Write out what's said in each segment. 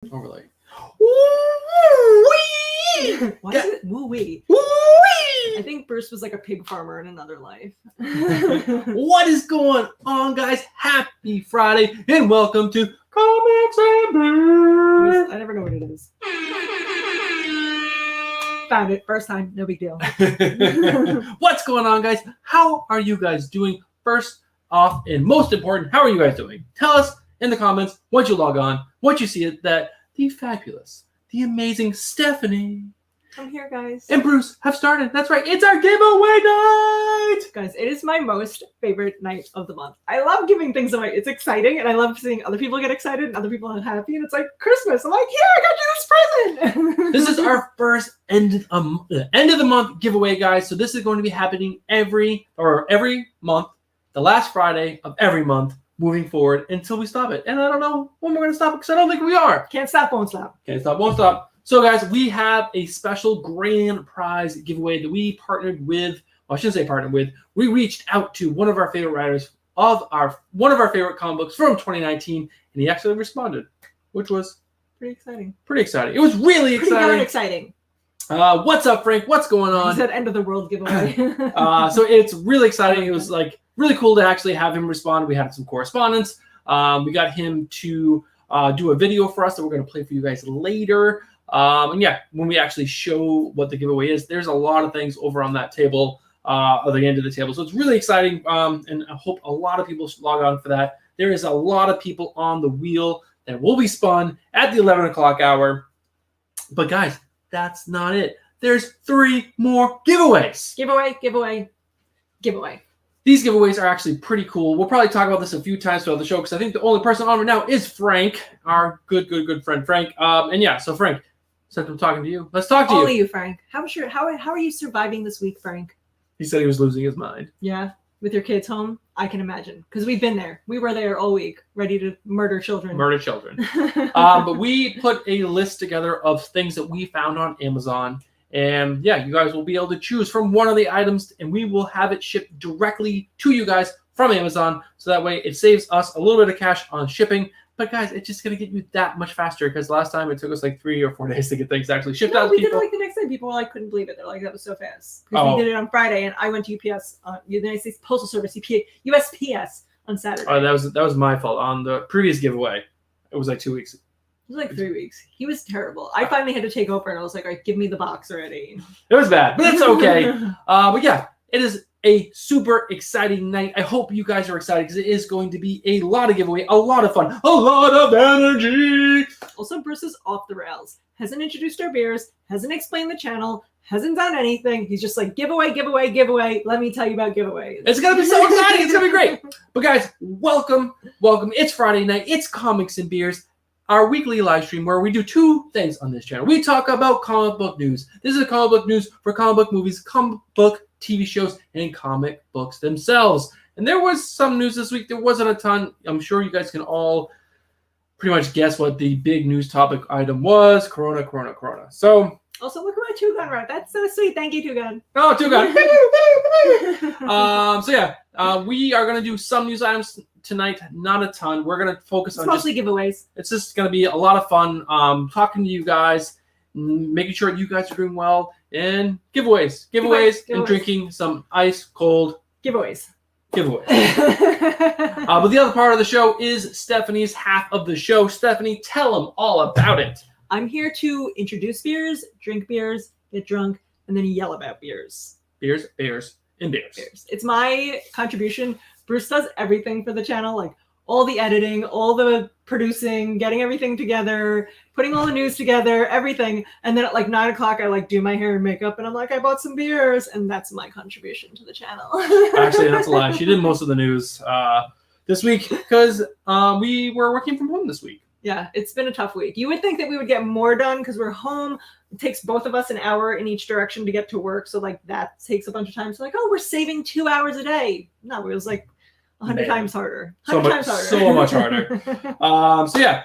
overlay. Why is it woo-wee? I think Bruce was like a pig farmer in another life. What is going on, guys? Happy Friday and welcome to Comics and Beers. I never know what it is. Found it first time, no big deal. What's going on, guys? How are you guys doing? First off, and most important, how are you guys doing? Tell us in the comments once you log on, once you see it, that the fabulous, the amazing Stephanie I'm here, guys. and Bruce have started. That's right, it's our giveaway night! Guys, it is my most favorite night of the month. I love giving things away. It's exciting, and I love seeing other people get excited and other people are happy, and it's like Christmas. I'm like, here, I got you this present! This is our first end of the month giveaway, guys. So this is going to be happening every month, the last Friday of every month, moving forward until we stop it. And I don't know when we're going to stop it because I don't think we are. Can't stop, won't stop. Can't stop, won't stop. So, guys, we have a special grand prize giveaway that we partnered with. Well, I shouldn't say partnered with. We reached out to one of our favorite writers of one of our favorite comic books from 2019, and he actually responded, which was Pretty exciting. pretty exciting. It was really Pretty darn exciting. exciting. What's up, Frank? What's going He on? said end of the world giveaway. So it's really exciting. It was like really cool to actually have him respond. We had some correspondence. We got him to do a video for us that we're going to play for you guys later. And yeah, when we actually show what the giveaway is, there's a lot of things over on that table, at the end of the table. So it's really exciting. And I hope a lot of people log on for that. There is a lot of people on the wheel that will be spun at the 11 o'clock hour. But guys, that's not it. There's 3 more giveaways. Giveaway. These giveaways are actually pretty cool. We'll probably talk about this a few times throughout the show because I think the only person on right now is Frank, our good friend Frank. And yeah, so Frank, since I'm talking to you, let's talk to All you. of you, Frank. How are you surviving this week, Frank? He said he was losing his mind. Yeah, with your kids home? I can imagine. Because we've been there. We were there all week, ready to murder children. Murder children. But we put a list together of things that we found on Amazon. And yeah, you guys will be able to choose from one of the items, and we will have it shipped directly to you guys from Amazon. So that way it saves us a little bit of cash on shipping. But guys, it's just going to get you that much faster because last time it took us like 3 or 4 days to get things actually shipped out to we people. did it like the next day. People were like, couldn't believe it. They're like, that was so fast. Because we did it on Friday, and I went to UPS, United States Postal Service, USPS, on Saturday. Oh, that was my fault. On the previous giveaway, it was like 2 weeks. It was like 3 weeks. He was terrible. I finally had to take over, and I was like, all right, give me the box already. It was bad, but it's okay. But yeah, it is a super exciting night. I hope you guys are excited because it is going to be a lot of giveaway, a lot of fun, a lot of energy. Also, Bruce is off the rails. Hasn't introduced our beers, hasn't explained the channel, hasn't done anything. He's just like, giveaway. Let me tell you about giveaways. It's going to be so exciting. It's going to be great. But guys, welcome. It's Friday night. It's Comics and Beers, our weekly live stream where we do 2 things on this channel. We talk about comic book news. This is comic book news for comic book movies, comic book TV shows, and comic books themselves. And there was some news this week. There wasn't a ton. I'm sure you guys can all pretty much guess what the big news topic item was. Corona. So, Also, look at my Two-Gun rep. That's so sweet. Thank you, Two-Gun. oh, Two-Gun. So yeah, we are going to do some news items tonight. Not a ton. We're going to focus It's on mostly giveaways. It's just going to be a lot of fun talking to you guys, making sure you guys are doing well, and giveaways, and drinking some ice cold Giveaways. But the other part of the show is Stephanie's half of the show. Stephanie, tell them all about it. I'm here to introduce beers, drink beers, get drunk, and then yell about beers. Beers. It's my contribution. Bruce does everything for the channel, like all the editing, all the producing, getting everything together, putting all the news together, everything. And then at like 9 o'clock, I like do my hair and makeup, and I'm like, I bought some beers, and that's my contribution to the channel. Actually, that's a lie. She did most of the news this week because we were working from home this week. Yeah, it's been a tough week. You would think that we would get more done because we're home. It takes both of us an hour in each direction to get to work. So like that takes a bunch of time. So like, oh, we're saving 2 hours a day. No, it was like 100 times harder. 100 times harder. So much harder. So yeah,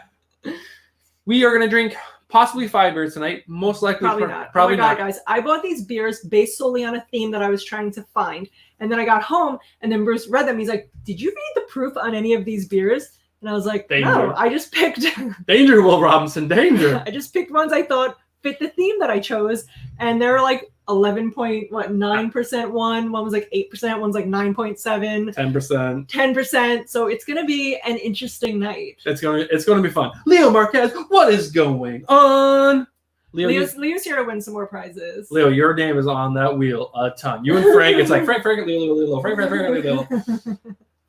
we are going to drink possibly 5 beers tonight. Most likely. Probably not. Probably oh my God, not. guys. I bought these beers based solely on a theme that I was trying to find. And then I got home and then Bruce read them. He's like, did you read the proof on any of these beers? And I was like, Danger. no, I just picked Danger, Will Robinson, danger. I just picked ones I thought fit the theme that I chose. And they were like 11.9% one was like 8%, one's like 9.7, 10%. 10%. So it's gonna be an interesting night. It's gonna be fun. Leo Marquez, what is going on? Leo's here to win some more prizes. Leo, your name is on that wheel a ton. You and Frank, it's like Frank, Leo, Frank, Leo.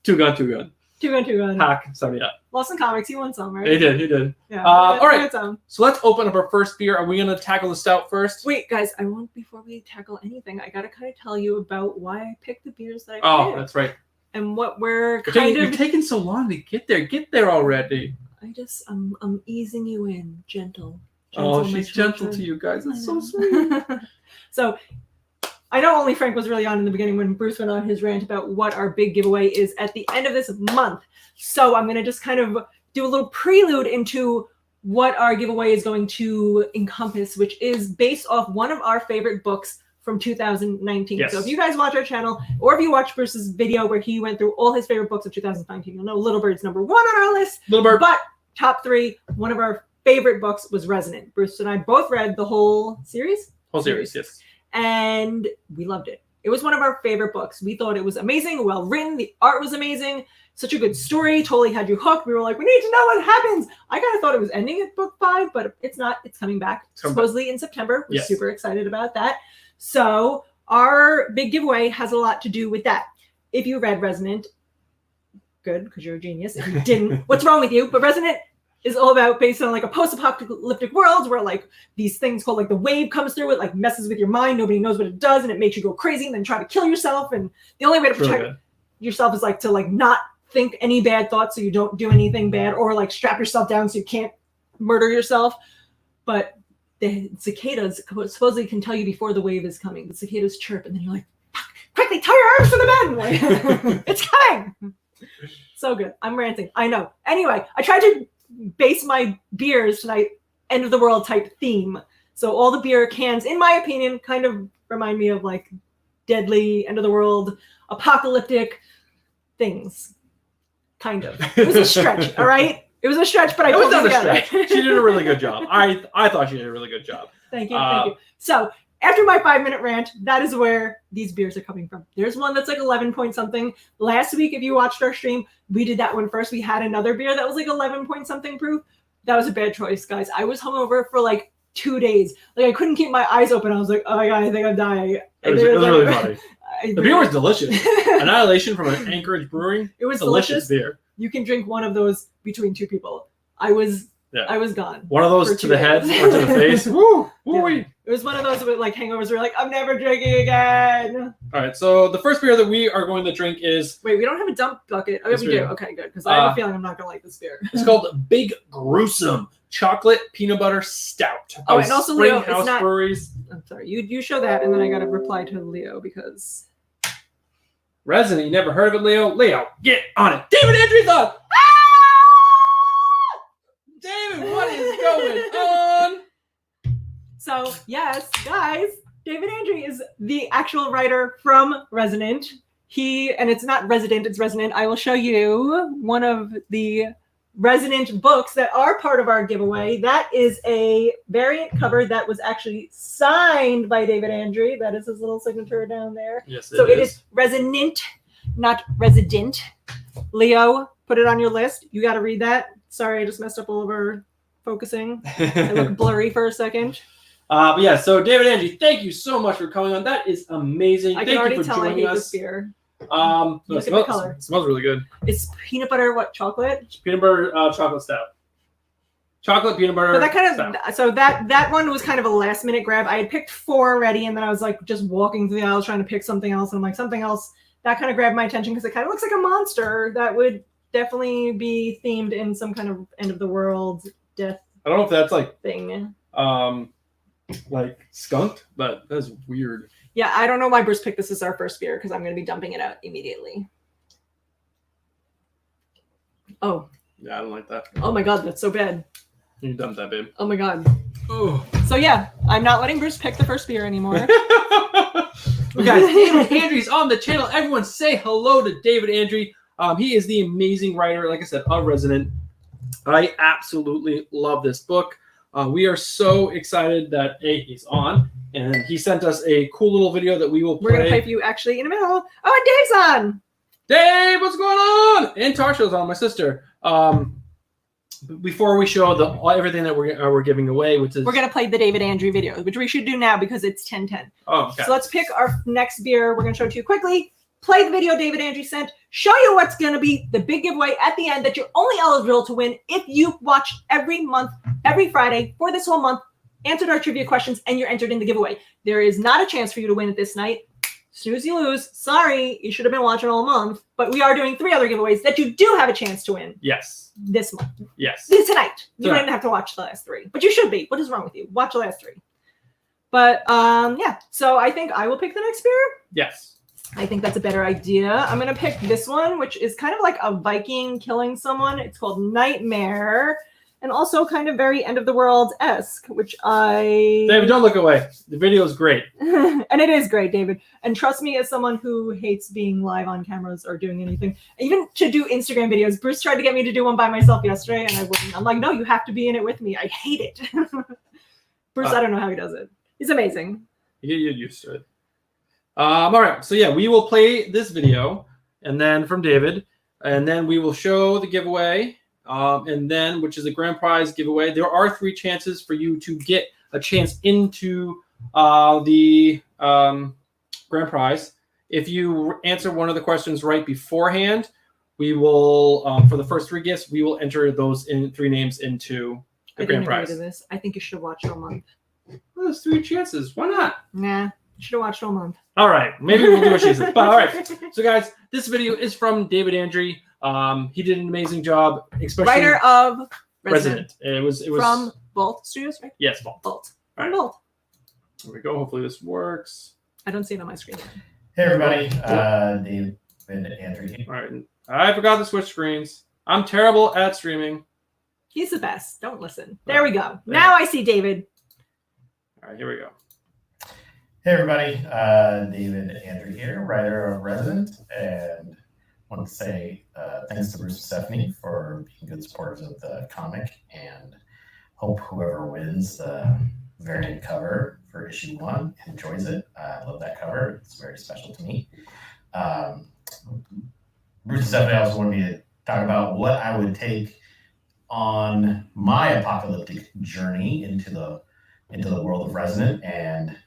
Two gun. Two gun. Hack, sorry, yeah. Lawson Comics, he won some, right? He did. Yeah. All right. Some. So let's open up our first beer. Are we gonna tackle the stout first? Wait, guys, before we tackle anything, I gotta kind of tell you about why I picked the beers that I picked. Oh, that's right. And what we're You're taking so long to get there. Get there already. I'm easing you in, gentle. Oh, she's gentle to you guys. It's so sweet. So I know only Frank was really on in the beginning when Bruce went on his rant about what our big giveaway is at the end of this month. So I'm going to just kind of do a little prelude into what our giveaway is going to encompass, which is based off one of our favorite books from 2019. Yes. So if you guys watch our channel, or if you watch Bruce's video where he went through all his favorite books of 2019, you'll know Little Bird's number 1 on our list. Little Bird. But top 3, one of our favorite books was Resonant. Bruce and I both read the whole series. Whole series, yes. And we loved it. It was one of our favorite books. We thought it was amazing, well written. The art was amazing. Such a good story. Totally had you hooked. We were like, we need to know what happens. I kind of thought it was ending at book 5, but it's not. It's coming back supposedly in September. We're super excited about that. So our big giveaway has a lot to do with that. If you read Resonant, good, because you're a genius. If you didn't, what's wrong with you? But Resonant is all about based on like a post-apocalyptic world where like these things called like the wave comes through, it like messes with your mind, nobody knows what it does, and it makes you go crazy and then try to kill yourself. And the only way to protect yourself is like to like not think any bad thoughts so you don't do anything bad, or like strap yourself down so you can't murder yourself. But the cicadas supposedly can tell you before the wave is coming. The cicadas chirp and then you're like, quickly tie your arms to the bed. Like, it's coming. So good. I'm ranting. I know. Anyway, I tried to base my beers tonight end of the world type theme. So all the beer cans, in my opinion, kind of remind me of like deadly end of the world apocalyptic things. Kind of. It was a stretch, all right? It was a stretch, but I pulled it together. Stretch. She did a really good job. I thought she did a really good job. Thank you. So after my 5-minute rant, that is where these beers are coming from. There's one that's like 11 point something. Last week, if you watched our stream, we did that one first. We had another beer that was like 11 point something proof. That was a bad choice, guys. I was hungover for like 2 days. Like I couldn't keep my eyes open. I was like, oh my God, I think I'm dying. It was really funny. The beer was delicious. Annihilation from an Anchorage Brewing. It was delicious beer. You can drink one of those between 2 people. I was gone. One of those to the head or to the face. Woo! Yeah. It was one of those with like hangovers where like, I'm never drinking again. All right, so the first beer that we are going to drink is... Wait, we don't have a dump bucket. Oh, yes, we do. Okay, good. Because I have a feeling I'm not going to like this beer. It's called Big Gruesome Chocolate Peanut Butter Stout. Oh, and also Leo, Springhouse Breweries. I'm sorry. You show that, and then I got to reply to Leo because... Resonant, you never heard of it, Leo? Leo, get on it. David Andrews on! David, what is going on? So, yes, guys, David Andrew is the actual writer from Resonant. And it's not Resident, it's Resonant. I will show you one of the Resonant books that are part of our giveaway. That is a variant cover that was actually signed by David Andrew. That is his little signature down there. Yes, so it is Resonant, not Resident. Leo, put it on your list. You got to read that. Sorry, I just messed up all over focusing. I look blurry for a second. But yeah, so David Andrew, thank you so much for coming on. That is amazing. I can already tell I hate this beer. Look at the color. It smells really good. It's peanut butter, chocolate? Peanut butter chocolate stout. Chocolate peanut butter. But that kind of stout. So that one was kind of a last minute grab. I had picked 4 already, and then I was like just walking through the aisles trying to pick something else, and I'm like something else that kind of grabbed my attention because it kind of looks like a monster that would definitely be themed in some kind of end of the world death. I don't know if that's like thing. Like skunked, but that's weird. Yeah, I don't know why Bruce picked this as our first beer because I'm going to be dumping it out immediately. Oh. Yeah, I don't like that. Oh my God, that's so bad. You dump that, babe. Oh my God. Oh. So yeah, I'm not letting Bruce pick the first beer anymore. Well, guys, David Andrews on the channel. Everyone say hello to David Andrew. He is the amazing writer, like I said, of Resident. I absolutely love this book. We are so excited that he's on, and he sent us a cool little video that we will play. We're going to play for you actually in a minute. Oh, and Dave's on. Dave, what's going on? And Tarsha's on, my sister. Before we show everything that we're giving away, which is we're gonna play the David Andrew video, which we should do now because it's 10:10. Oh, okay. So let's pick our next beer. We're gonna show it to you quickly. Play the video David Andrew sent. Show you what's gonna be the big giveaway at the end that you're only eligible to win if you watch every month, every Friday for this whole month, answered our trivia questions, and you're entered in the giveaway. There is not a chance for you to win it this night. Snooze, you lose. Sorry, you should have been watching all month. But we are doing 3 other giveaways that you do have a chance to win. Yes. This month. Yes. Tonight. You don't have to watch the last 3. But you should be. What is wrong with you? Watch the last 3. But yeah. So I think I will pick the next beer. Yes. I think that's a better idea. I'm going to pick this one, which is kind of like a Viking killing someone. It's called Nightmare. And also kind of very end of the world-esque, which David, don't look away. The video is great. And it is great, David. And trust me, as someone who hates being live on cameras or doing anything, even to do Instagram videos, Bruce tried to get me to do one by myself yesterday, and I wouldn't. I'm like, no, you have to be in it with me. I hate it. Bruce, I don't know how he does it. He's amazing. You're used to it. All right. So, yeah, we will play this video, and then from David, and then we will show the giveaway. And then, which is a grand prize giveaway. There are 3 chances for you to get a chance into the grand prize. If you answer one of the questions right beforehand, we will, for the first 3 gifts, we will enter those 3 names into the grand prize. This. I think you should have watched all month. Well, there's 3 chances. Why not? Nah, you should have watched all month. All right. Maybe we'll do what she said. But all right. So, guys, this video is from David Andrew. He did an amazing job, especially writer of Resident. It was from Bolt Studios, right? Yes, Bolt. Bolt. All right. Bolt. Here we go. Hopefully this works. I don't see it on my screen. Hey everybody, David Andrew here. All right. I forgot to switch screens. I'm terrible at streaming. He's the best. Don't listen. There we go. Now I see David. All right, here we go. Hey everybody, David Andrew here, writer of Resident, and I want to say thanks to Bruce and Stephanie for being good supporters of the comic, and hope whoever wins the variant cover for issue 1 enjoys it. I love that cover. It's very special to me. Bruce and Stephanie also wanted me to talk about what I would take on my apocalyptic journey into the world of Resident, and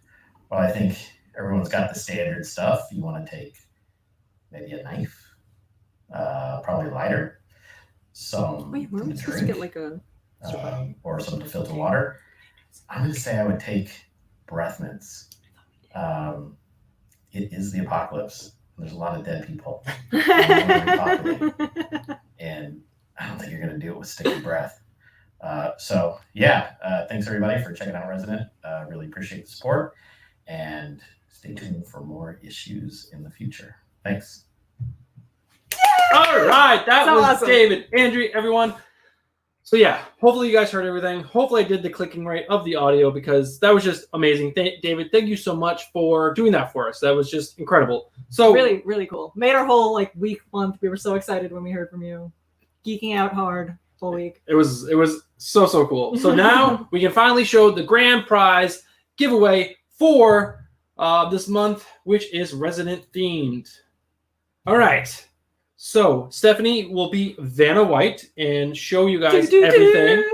well, I think everyone's got the standard stuff. You want to take maybe a knife, probably lighter, some Wait, we're to supposed to drink, get like a or some to filter water. I'm going to say I would take breath mints. It is the apocalypse. There's a lot of dead people. And I don't think you're going to do it with sticky breath. So yeah, thanks everybody for checking out Resident. Really appreciate the support, and stay tuned for more issues in the future. Thanks. All right, that was awesome. David Andrew, everyone. So yeah, hopefully you guys heard everything. Hopefully I did the clicking right of the audio, because that was just amazing. David, thank you so much for doing that for us. That was just incredible. So really, really cool. Made our whole week, month. We were so excited when we heard from you. Geeking out hard all week. It was so cool. So now we can finally show the grand prize giveaway for this month, which is Resident themed. All right. So Stephanie will be Vanna White and show you guys everything.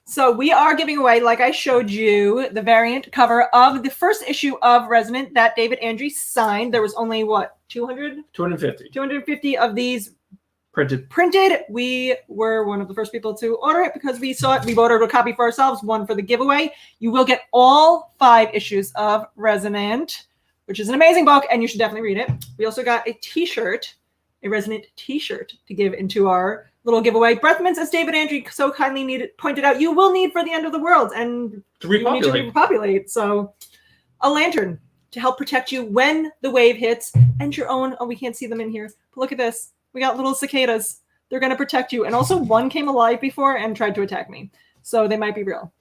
So we are giving away, like I showed you, the variant cover of the first issue of Resident that David Andrew signed. There was only, what, 250. 250 of these Printed. We were one of the first people to order it because we saw it. We ordered a copy for ourselves, one for the giveaway. You will get all 5 issues of Resident, which is an amazing book, and you should definitely read it. We also got a t-shirt, a Resident t-shirt to give into our little giveaway. Breath mints, as David Andrew so kindly pointed out, you will need for the end of the world and To repopulate. You need to repopulate. So a lantern to help protect you when the wave hits, and your own, oh, we can't see them in here, but look at this. We got little cicadas. They're going to protect you. And also one came alive before and tried to attack me. So they might be real.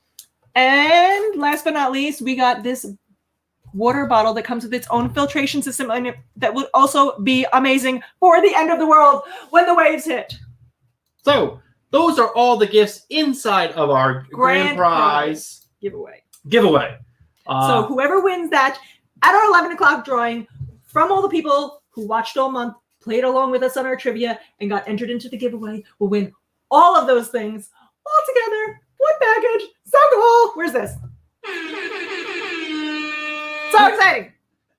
And last but not least, we got this water bottle that comes with its own filtration system in it that will also be amazing for the end of the world when the waves hit. So those are all the gifts inside of our grand prize giveaway. So So whoever wins that at our 11 o'clock drawing from all the people who watched all month, played along with us on our trivia, and got entered into the giveaway will win all of those things all together. One package. So cool. Where's this? So exciting.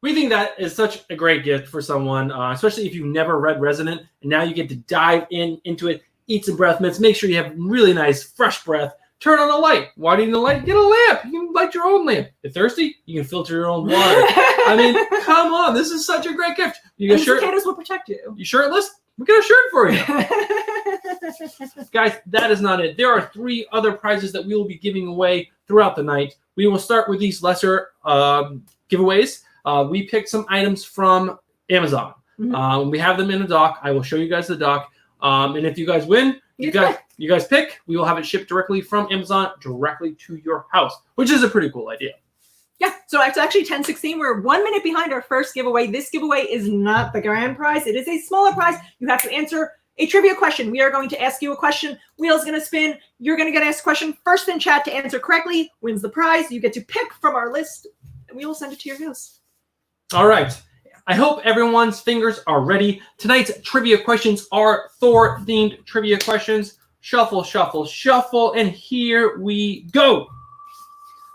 we think that is such a great gift for someone, especially if you've never read Resonant, and now you get to dive into it, eat some breath mints, make sure you have really nice, fresh breath. Turn on a light. Why do you need a light? Get a lamp. You can light your own lamp. You're thirsty? You can filter your own water. I mean, come on. This is such a great gift. You get shirt. Cicadas will protect you. You shirtless? We got a shirt for you. Guys, that is not it. There are 3 other prizes that we will be giving away throughout the night. We will start with these lesser giveaways. We picked some items from Amazon. Mhm. We have them in a doc. I will show you guys the doc. And if you guys win, you guys pick, we will have it shipped directly from Amazon directly to your house, which is a pretty cool idea. Yeah, so it's actually 10:16. We're 1 minute behind our first giveaway. This giveaway is not the grand prize. It is a smaller prize. You have to answer a trivia question. We are going to ask you a question. Wheel's going to spin. You're going to get asked a question first in chat. To answer correctly wins the prize. You get to pick from our list, and we will send it to your house. All right. I hope everyone's fingers are ready. Tonight's trivia questions are Thor-themed trivia questions. Shuffle, shuffle, shuffle, and here we go.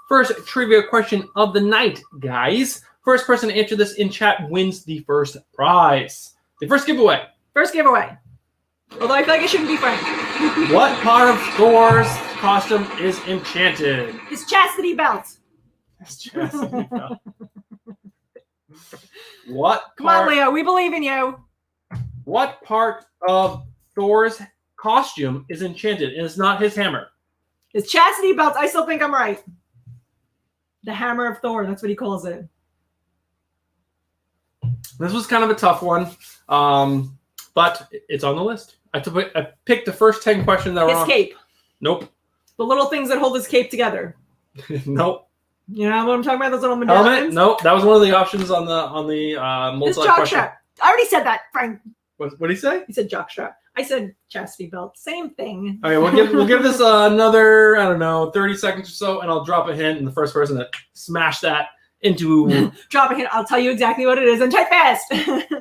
First trivia question of the night, guys. First person to answer this in chat wins the first prize. The first giveaway. First giveaway. Although I feel like it shouldn't be Frank. What part of Thor's costume is enchanted? His chastity belt. What Come on, part? Leo. We believe in you. What part of Thor's costume is enchanted? And it's not his hammer. His chastity belt. I still think I'm right. The hammer of Thor. That's what he calls it. This was kind of a tough one, but it's on the list. I picked the first 10 questions that were His on. cape. Nope. The little things that hold his cape together. Nope. You know what I'm talking about? Those little Helmet? medallions? Nope. That was one of the options on the His multi jock question. strap. I already said that, Frank. What did he say? He said jock strap. I said chastity belt. Same thing. Okay, we'll give this another, I don't know, 30 seconds or so, and I'll drop a hint, and the first person that smash that into Drop a hint. I'll tell you exactly what it is and type fast.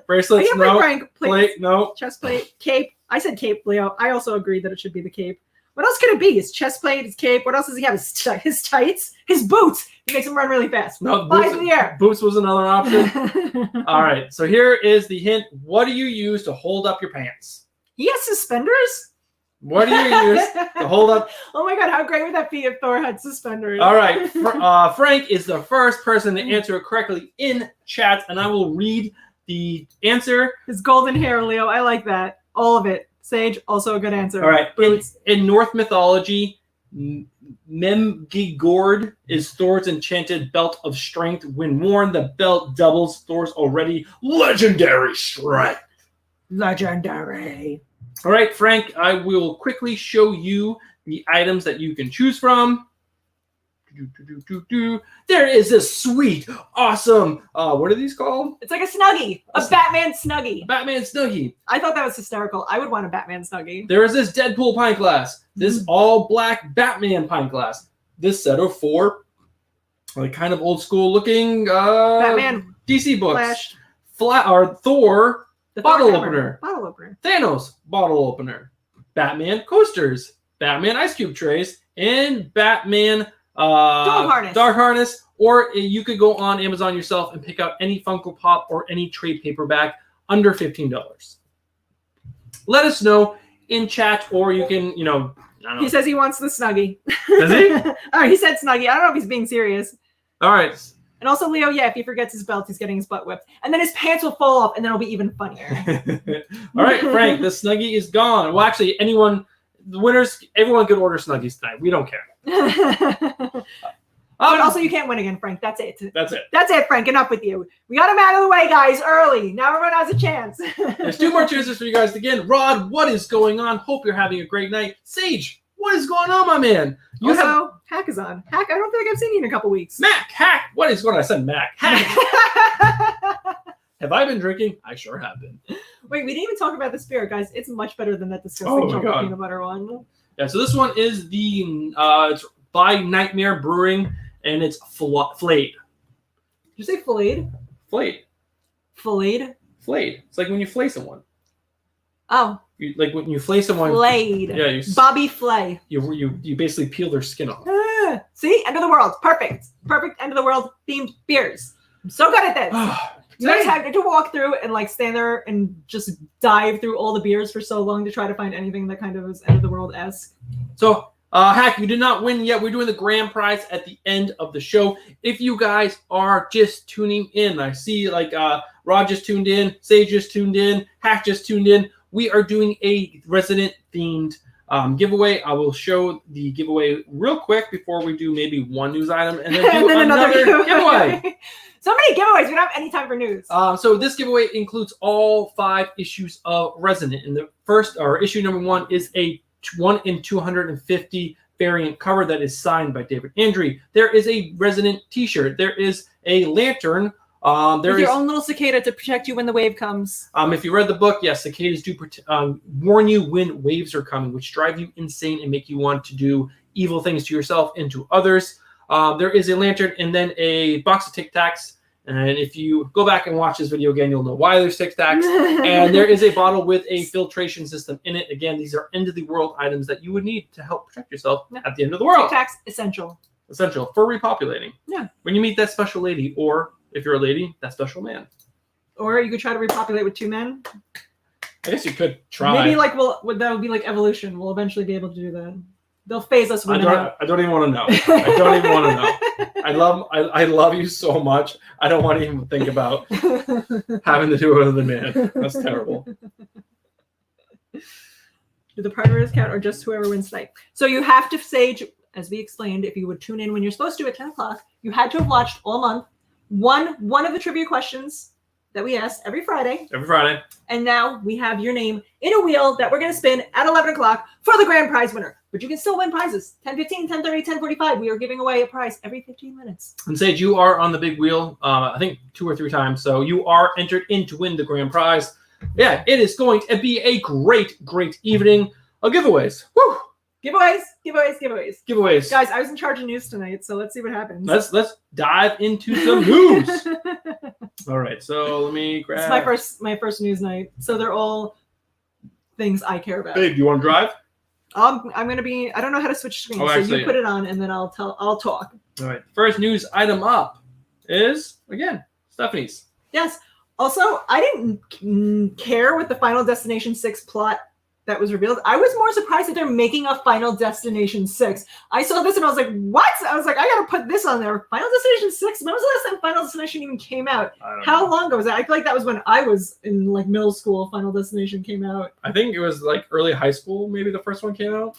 bracelets. No. Frank, please. Plate. No. Chest plate. Cape. I said cape, Leo. I also agreed that it should be the cape. What else could it be? His chest plate, his cape. What else does he have? His tights, his boots. He makes him run really fast. No. Flies in the air. Boots was another option. All right. So here is the hint. What do you use to hold up your pants? He has suspenders? What do you use to hold up? Oh my god, how great would that be if Thor had suspenders? All right. Frank is the first person to answer it correctly in chat, and I will read the answer. His golden hair, Leo. I like that. All of it. Sage, also a good answer. All right. Boots. In Norse mythology, Memgigord is Thor's enchanted belt of strength. When worn, the belt doubles Thor's already legendary strength. Legendary. All right, Frank, I will quickly show you the items that you can choose from. There is this sweet, awesome, what are these called? It's like a Snuggie. A Batman Snuggie. Batman Snuggie. I thought that was hysterical. I would want a Batman Snuggie. There is this Deadpool pint glass. This all black Batman pint glass. This set of 4, like kind of old school looking Batman DC books. Flash. Thor The bottle Thor hammer. opener. Bottle opener. Thanos bottle opener. Batman coasters. Batman ice cube trays. And Batman Dog harness. Or you could go on Amazon yourself and pick out any Funko Pop or any trade paperback under $15. Let us know in chat, or you can, I don't know. He says he wants the Snuggie. Does he? Oh, he said Snuggie. I don't know if he's being serious. All right. And also, Leo, yeah, if he forgets his belt, he's getting his butt whipped. And then his pants will fall off, and then it'll be even funnier. All right, Frank, the Snuggie is gone. Well, actually, the winners, everyone could order Snuggies tonight. We don't care. But also, you can't win again, Frank. That's it. That's it. That's it, Frank. Enough with you. We got him out of the way, guys, early. Now everyone has a chance. There's 2 more chances for you guys to get. Rod, what is going on? Hope you're having a great night. Sage, what What is going on, my man? You also, have Hack is on. Hack, I don't think I've seen you in a couple weeks. Mac, Hack. What is what I said, Mac? Hack. Have I been drinking? I sure have been. Wait, we didn't even talk about the spirit, guys. It's much better than that Oh disgusting my chocolate God. peanut butter one. Yeah, so this one is the it's by Nightmare Brewing, and it's flayed. Did you say filleted? Flayed. Filleted? Flayed. It's like when you flay someone. Oh, Like when you flay someone. flayed. Yeah, Bobby Flay. you basically peel their skin off. Ah, see? End of the world. Perfect. Perfect end of the world themed beers. I'm so good at this. You guys had to walk through and like stand there and just dive through all the beers for so long to try to find anything that kind of was end of the world-esque. So, Hack, you did not win yet. We're doing the grand prize at the end of the show. If you guys are just tuning in, I see like Rod just tuned in, Sage just tuned in, Hack just tuned in. We are doing a Resident themed giveaway. I will show the giveaway real quick before we do maybe one news item and then do And then another giveaway. So many giveaways. We don't have any time for news. So this giveaway includes all 5 issues of Resident. And the first, or issue number 1, is a 1 in 250 variant cover that is signed by David Andre. There is a Resident T-shirt. There is a lantern. There With is your own little cicada to protect you when the wave comes. if you read the book, yes, cicadas do warn you when waves are coming, which drive you insane and make you want to do evil things to yourself and to others. There is a lantern and then a box of Tic Tacs. And if you go back and watch this video again, you'll know why there's Tic Tacs. And there is a bottle with a filtration system in it. Again, these are end-of-the-world items that you would need to help protect yourself at the end of the world. Tic Tacs, essential. Essential for repopulating. Yeah. When you meet that special lady, or if you're a lady, that special man. Or you could try to repopulate with 2 men. I guess you could try. Maybe like that would be like evolution. We'll eventually be able to do that. They'll phase us I women out. don't even want to know. I don't even want to know. I love you so much. I don't want to even think about having to do it with a man. That's terrible. Do the partners count or just whoever wins tonight? So you have to, Sage, as we explained, if you would tune in when you're supposed to at 10 o'clock, you had to have watched all month one of the trivia questions that we ask every Friday. Every Friday. And now we have your name in a wheel that we're going to spin at 11 o'clock for the grand prize winner. But you can still win prizes. 10:15, 10:30, 10:45. We are giving away a prize every 15 minutes. And Sage, you are on the big wheel, I think 2 or 3 times. So you are entered in to win the grand prize. Yeah, it is going to be a great, great evening of giveaways. Woo! Giveaways, giveaways, giveaways. Giveaways. Guys, I was in charge of news tonight, so let's see what happens. Let's dive into some news. All right, so let me grab. It's my first news night, so they're all things I care about. Babe, do you want to drive? I'm gonna be. I don't know how to switch screens, Oh, so actually- you put it on, and then I'll talk. All right, first news item up is again Stephanie's. Yes. Also, I didn't care with the Final Destination 6 plot that was revealed. I was more surprised that they're making a Final Destination 6. I saw this and I was like, what? I was like, I gotta put this on there. Final Destination 6? When was the last time Final Destination even came out? How long ago was that? I feel like that was when I was in like middle school. Final Destination came out. I think it was like early high school, maybe the first one came out.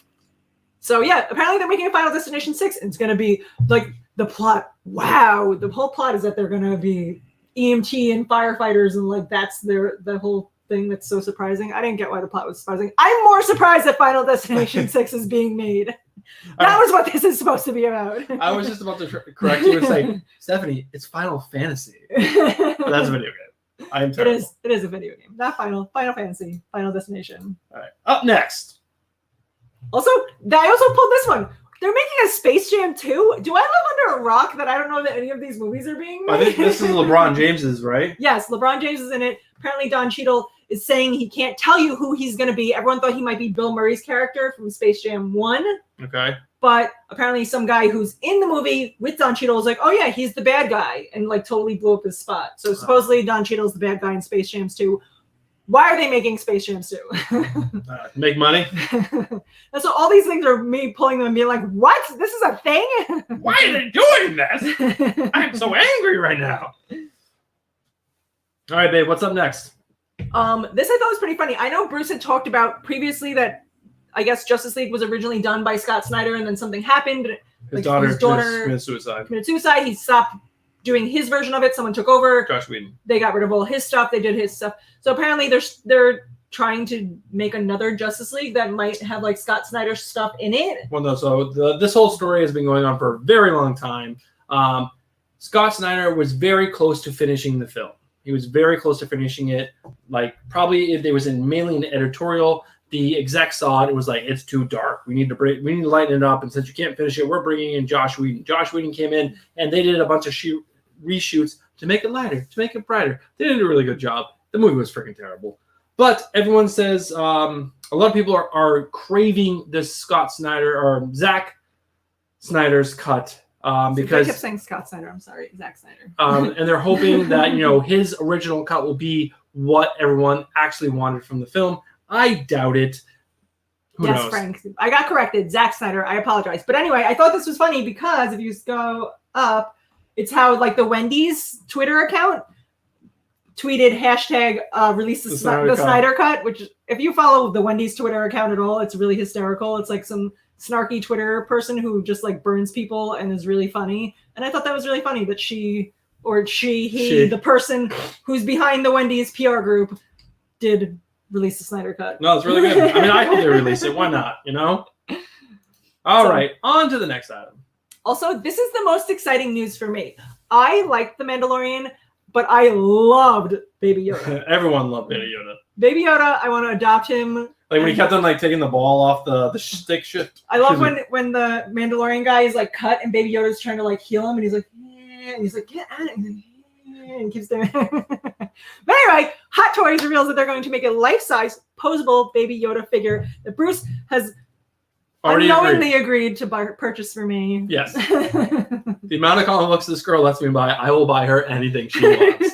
So yeah, apparently they're making a Final Destination 6 and it's gonna be like the plot. Wow. The whole plot is that they're gonna be EMT and firefighters and like that's the whole thing that's so surprising. I didn't get why the plot was surprising. I'm more surprised that Final Destination 6 is being made. That was what this is supposed to be about. I was just about to correct you and say, Stephanie, it's Final Fantasy. But that's a video game. I am terrible. It is a video game. Not Final Fantasy, Final Destination. All right. Up next. Also, I also pulled this one. They're making a Space Jam 2. Do I live under a rock that I don't know that any of these movies are being made? I think this is LeBron James's, right? Yes, LeBron James is in it. Apparently, Don Cheadle is saying he can't tell you who he's going to be. Everyone thought he might be Bill Murray's character from Space Jam 1. Okay. But apparently some guy who's in the movie with Don Cheadle is like, oh yeah, he's the bad guy, and like totally blew up his spot. So supposedly Don Cheadle's the bad guy in Space Jams 2. Why are they making Space Jams 2? Make money. And so all these things are me pulling them and being like, what? This is a thing? Why are they doing this? I'm so angry right now. All right, babe, what's up next? This I thought was pretty funny. I know Bruce had talked about previously that I guess Justice League was originally done by Scott Snyder and then something happened. His Like, daughter committed suicide. Committed suicide. He stopped doing his version of it. Someone took over. Josh Whedon. They got rid of all his stuff. They did his stuff. So apparently they're trying to make another Justice League that might have like Scott Snyder stuff in it. Well, no. So this whole story has been going on for a very long time. Scott Snyder was very close to finishing the film. He was very close to finishing it. Like probably if there was in mainly an editorial, the exec saw it. It was like, it's too dark. We need to lighten it up. And since you can't finish it, we're bringing in Josh Whedon. Josh Whedon came in and they did a bunch of reshoots to make it lighter, to make it brighter. They did a really good job. The movie was freaking terrible. But everyone says a lot of people are craving this Scott Snyder or Zack Snyder's cut because I kept saying Scott Snyder. I'm sorry, Zack Snyder. And they're hoping that his original cut will be what everyone actually wanted from the film. I doubt it. Who knows? Frank, I got corrected. Zack Snyder. I apologize. But anyway, I thought this was funny because if you go up, it's how like the Wendy's Twitter account tweeted hashtag release the Snyder cut, which if you follow the Wendy's Twitter account at all, it's really hysterical. It's like some snarky Twitter person who just like burns people and is really funny. And I thought that was really funny that he, the person who's behind the Wendy's PR group did release the Snyder cut. No, it's really good. I mean, I hope they release it. Why not? All right, on to the next item. Also, this is the most exciting news for me. I liked The Mandalorian, but I loved Baby Yoda. Everyone loved Baby Yoda. Baby Yoda, I want to adopt him. Like when he kept on like taking the ball off the stick shit. I love when the Mandalorian guy is like cut and Baby Yoda's trying to like heal him and he's like, yeah, and he's like, get out of here. And keeps doing it. But anyway, Hot Toys reveals that they're going to make a life-size posable Baby Yoda figure that Bruce has unknowingly agreed to purchase for me. Yes. The amount of comic books this girl lets me buy, I will buy her anything she wants.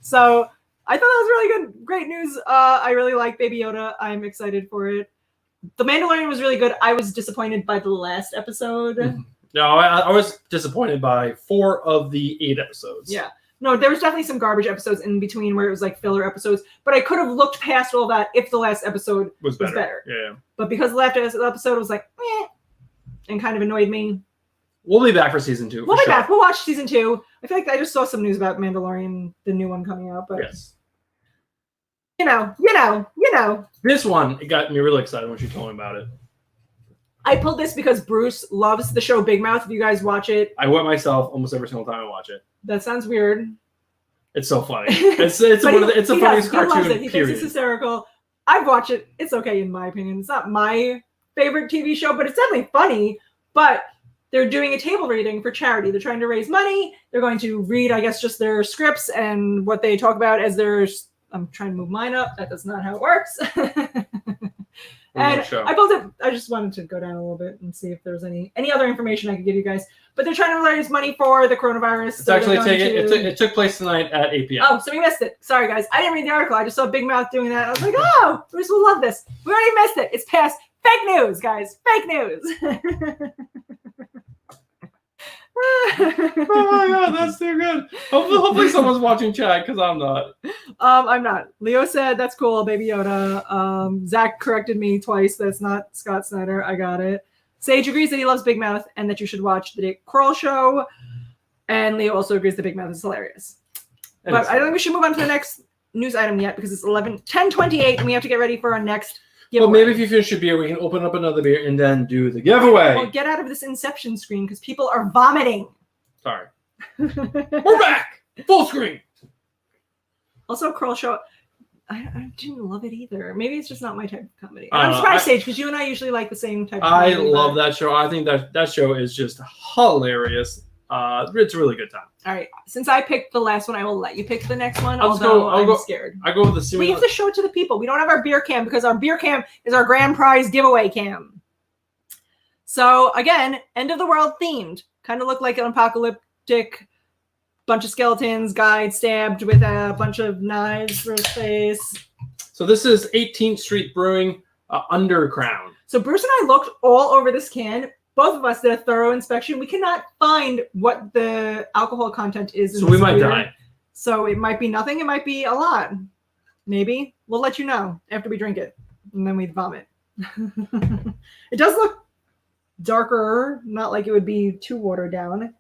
So I thought that was really good. Great news. I really like Baby Yoda. I'm excited for it. The Mandalorian was really good. I was disappointed by the last episode. Mm-hmm. No, I was disappointed by 4 of the 8 episodes. Yeah. No, there was definitely some garbage episodes in between where it was like filler episodes, but I could have looked past all that if the last episode was better. Yeah. But because the last episode was like, and kind of annoyed me. We'll be back for season 2. We'll be back. We'll watch season 2. I feel like I just saw some news about Mandalorian, the new one coming out, but yes. You know. This one, it got me really excited when she told me about it. I pulled this because Bruce loves the show Big Mouth. If you guys watch it, I wet myself almost every single time I watch it. That sounds weird. It's so funny. It's the funniest cartoon. He thinks it's hysterical. I've watched it. It's okay in my opinion. It's not my favorite TV show, but it's definitely funny. But they're doing a table reading for charity. They're trying to raise money. They're going to read, I guess, just their scripts and what they talk about as their. I'm trying to move mine up. That does not how it works. And I pulled it. I just wanted to go down a little bit and see if there's any other information I could give you guys. But they're trying to raise money for the coronavirus. It's actually it took place tonight at 8 p.m. Oh, so we missed it. Sorry, guys. I didn't read the article. I just saw Big Mouth doing that. I was like, oh, Bruce will love this. We already missed it. It's past fake news, guys. Fake news. Oh my god, that's too good. Hopefully someone's watching chat because I'm not. I'm not. Leo said that's cool, Baby Yoda. Zach corrected me twice. That's not Scott Snyder. I got it. Sage agrees that he loves Big Mouth and that you should watch the Dick Kroll show. And Leo also agrees that Big Mouth is hilarious. But I don't think we should move on to the next news item yet because it's 10:28 and we have to get ready for our next giveaway. Well, maybe if you finish your beer, we can open up another beer and then do the giveaway. Well, get out of this Inception screen because people are vomiting. Sorry. We're back! Full screen! Also, Kroll show. I didn't love it either. Maybe it's just not my type of comedy. I'm surprised, Sage, because you and I usually like the same type of comedy. I love that show. I think that show is just hilarious. It's a really good time. All right. Since I picked the last one, I will let you pick the next one. I'm scared. I go with the We have to show it to the people. We don't have our beer cam because our beer cam is our grand prize giveaway cam. So again, end of the world themed. Kind of look like an apocalyptic bunch of skeletons, guy stabbed with a bunch of knives for his face. So this is 18th Street Brewing Undercrown. So Bruce and I looked all over this can. Both of us did a thorough inspection. We cannot find what the alcohol content is. So we might die. So it might be nothing. It might be a lot. Maybe. We'll let you know after we drink it. And then we vomit. It does look darker. Not like it would be too watered down.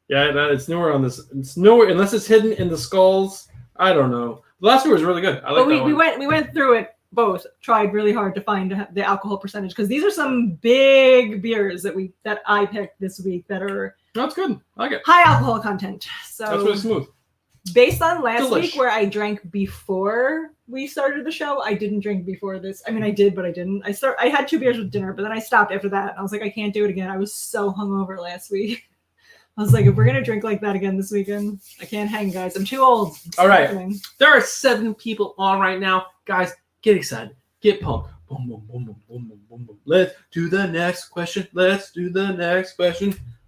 Yeah, it's nowhere on this. It's nowhere unless it's hidden in the skulls. I don't know. The last beer was really good. I like But that one. we went through it both. Tried really hard to find the alcohol percentage because these are some big beers that I picked this week that are No, it's good. I like it. high alcohol content. So That's really smooth. based on last Delish. week where I drank before we started the show, I didn't drink before this. I mean, I did, but I didn't. I had 2 beers with dinner, but then I stopped after that. I was like, I can't do it again. I was so hungover last week. I was like, if we're gonna drink like that again this weekend, I can't hang, guys. I'm too old. It's All right. happening. There are 7 people on right now. Guys, get excited. Get pumped. Boom, boom, boom, boom, boom, boom, boom, boom. Let's do the next question.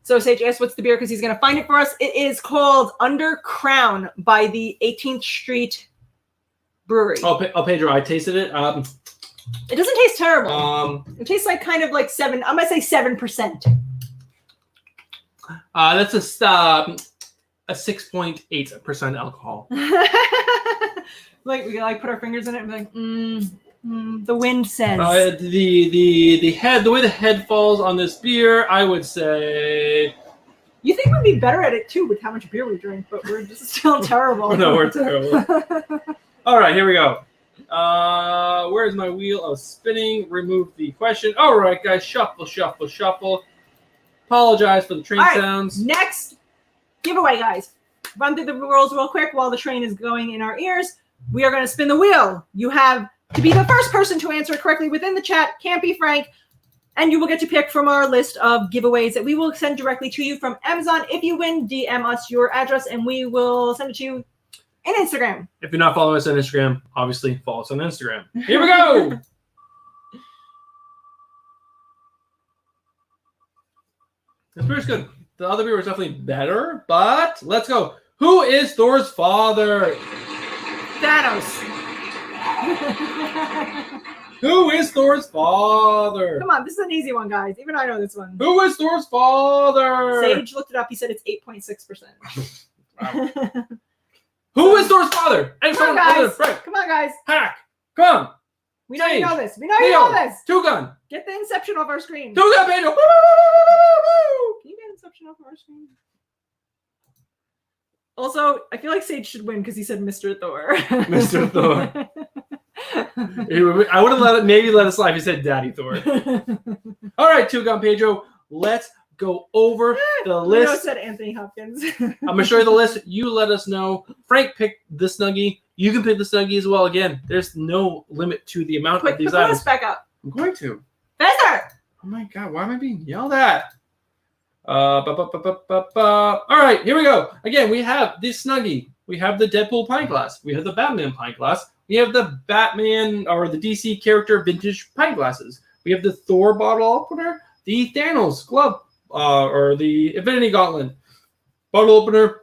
So Sage asked what's the beer because he's going to find it for us. It is called Under Crown by the 18th Street Brewery. Oh, Pedro, I tasted it. It doesn't taste terrible. It tastes like kind of like 7. I'm going to say 7%. That's a 6.8% alcohol. Like we like put our fingers in it and be like, the wind says. The way the head falls on this beer, I would say. You think we'd be better at it too with how much beer we drink, but we're just still terrible. No, we're terrible. All right, here we go. Where's my wheel? Oh, spinning. Remove the question. All right, guys, shuffle. Apologize for the train All right, sounds. Next giveaway, guys. Run through the rules real quick while the train is going in our ears. We are going to spin the wheel. You have to be the first person to answer correctly within the chat. Can't be Frank. And you will get to pick from our list of giveaways that we will send directly to you from Amazon. If you win, DM us your address and we will send it to you in Instagram. If you're not following us on Instagram, obviously follow us on Instagram. Here we go. This beer's good. The other beer was definitely better, but let's go. Who is Thor's father? Thanos. Who is Thor's father? Come on, this is an easy one, guys. Even I know this one. Who is Thor's father? Sage looked it up. He said it's 8.6%. Wow. Who is Thor's father? And Come on, guys. Come on, guys. Hack. Come. We know you Sage. know this. We know you know Leo. this. Two gun. Get the Inception off our screen. Two gun, Pedro. Woo, woo, woo, Can you get Inception off our screen? Also, I feel like Sage should win because he said Mr. Thor. Mr. Thor. I would have maybe let it slide if he said Daddy Thor. All right, Two Gun Pedro. Let's go over the Leo list. said Anthony Hopkins. I'm gonna show you the list. You let us know. Frank picked the Snuggie. You can pick the Snuggie as well. Again, there's no limit to the amount Put of these the items. list back up. I'm going to. Faster! Oh my God, why am I being yelled at? All right, here we go. Again, we have the Snuggie. We have the Deadpool pint glass. We have the Batman pint glass. We have the Batman or the DC character vintage pint glasses. We have the Thor bottle opener, the Thanos glove or the Infinity Gauntlet bottle opener,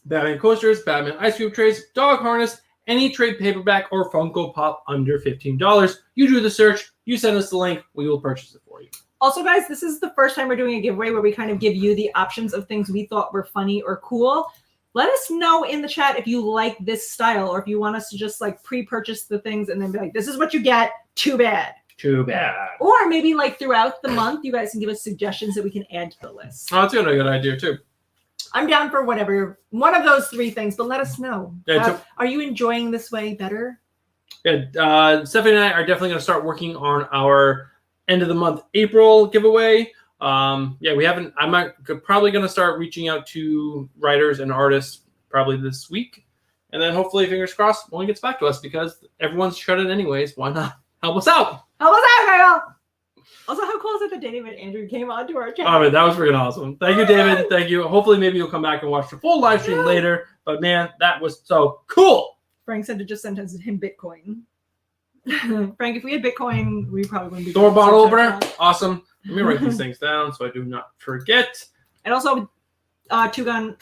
Batman coasters, Batman ice cube trays, dog harness, any trade paperback or Funko Pop under $15. You do the search. You send us the link. We will purchase it for you. Also, guys, this is the first time we're doing a giveaway where we kind of give you the options of things we thought were funny or cool. Let us know in the chat if you like this style or if you want us to just like pre-purchase the things and then be like, this is what you get. Too bad. Too bad. Or maybe like throughout the month, you guys can give us suggestions that we can add to the list. Oh, that's a good idea too. I'm down for whatever, one of those 3 things, but let us know. Yeah, are you enjoying this way better? Yeah, Stephanie and I are definitely going to start working on our end of the month April giveaway. We haven't. Probably going to start reaching out to writers and artists probably this week, and then hopefully, fingers crossed, one gets back to us because everyone's shredded anyways. Why not help us out? Help us out, Kyle! Also, how cool is it that David Andrew came on to our channel? Oh man, that was freaking awesome. Thank you, David. Thank you. Hopefully, maybe you'll come back and watch the full live stream later. But man, that was so cool. Frank said to just send him Bitcoin. Frank, if we had Bitcoin, we probably wouldn't be. Door bottle opener, awesome. Let me write these things down so I do not forget. And also, Two Gun,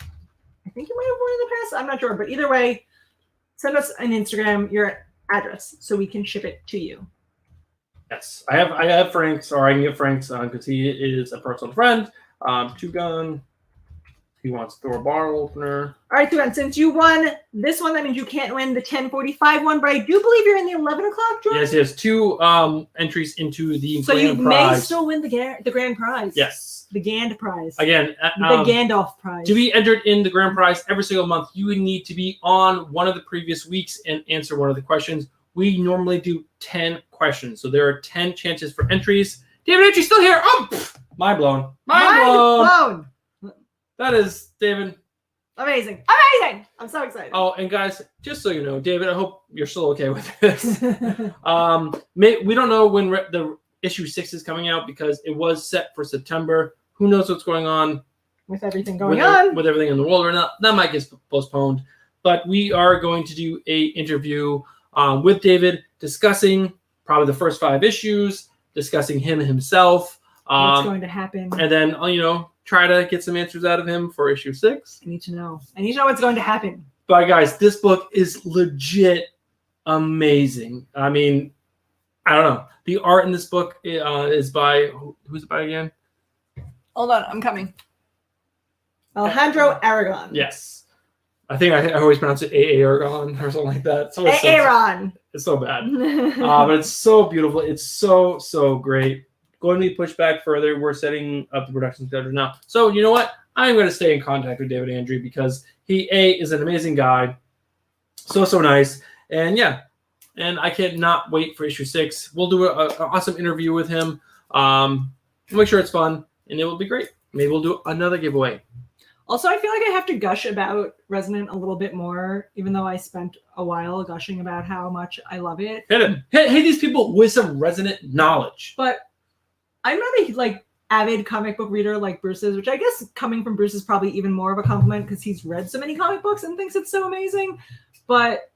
I think you might have won in the past. I'm not sure, but either way, send us an Instagram your address so we can ship it to you. Yes, I have Frank's, or I can give Frank's because he is a personal friend. Two Gun. He wants Thor bottle opener. All right, Thuan, since you won this one, that means you can't win the 10:45 one, but I do believe you're in the 11 o'clock drawing. Yes, he has 2 entries into the So you grand may prize. still win the grand prize. Yes. The Gand prize. Again, The Gandalf prize. to be entered in the grand prize every single month, you would need to be on one of the previous weeks and answer one of the questions. We normally do 10 questions, so there are 10 chances for entries. David Entry's still here. Oh, mind blown. Mind blown. That is David. Amazing. I'm so excited. Oh, and guys, just so you know, David, I hope you're still okay with this. We don't know when the issue 6 is coming out because it was set for September. Who knows what's going on with everything going on. With everything in the world right now. That might get postponed. But we are going to do a interview with David discussing probably the first 5 issues, discussing him himself. What's going to happen. And then, try to get some answers out of him for issue 6. I need to know what's going to happen. But guys, this book is legit amazing. I mean, I don't know. The art in this book is by, who's it by again? Hold on, I'm coming. Alejandro Aragon. Yes. I think I always pronounce it Aragon or something like that. So Aaron. It's so bad. But it's so beautiful. It's so, so great. Going to be pushed back further. We're setting up the production schedule now. So you know what? I'm going to stay in contact with David Andrew because he is an amazing guy. So nice. And yeah. And I cannot wait for issue 6. We'll do an awesome interview with him. Make sure it's fun. And it will be great. Maybe we'll do another giveaway. Also, I feel like I have to gush about Resonant a little bit more, even though I spent a while gushing about how much I love it. Hit him. Hit these people with some Resonant knowledge. But I'm not a avid comic book reader like Bruce is, which I guess coming from Bruce is probably even more of a compliment because he's read so many comic books and thinks it's so amazing. But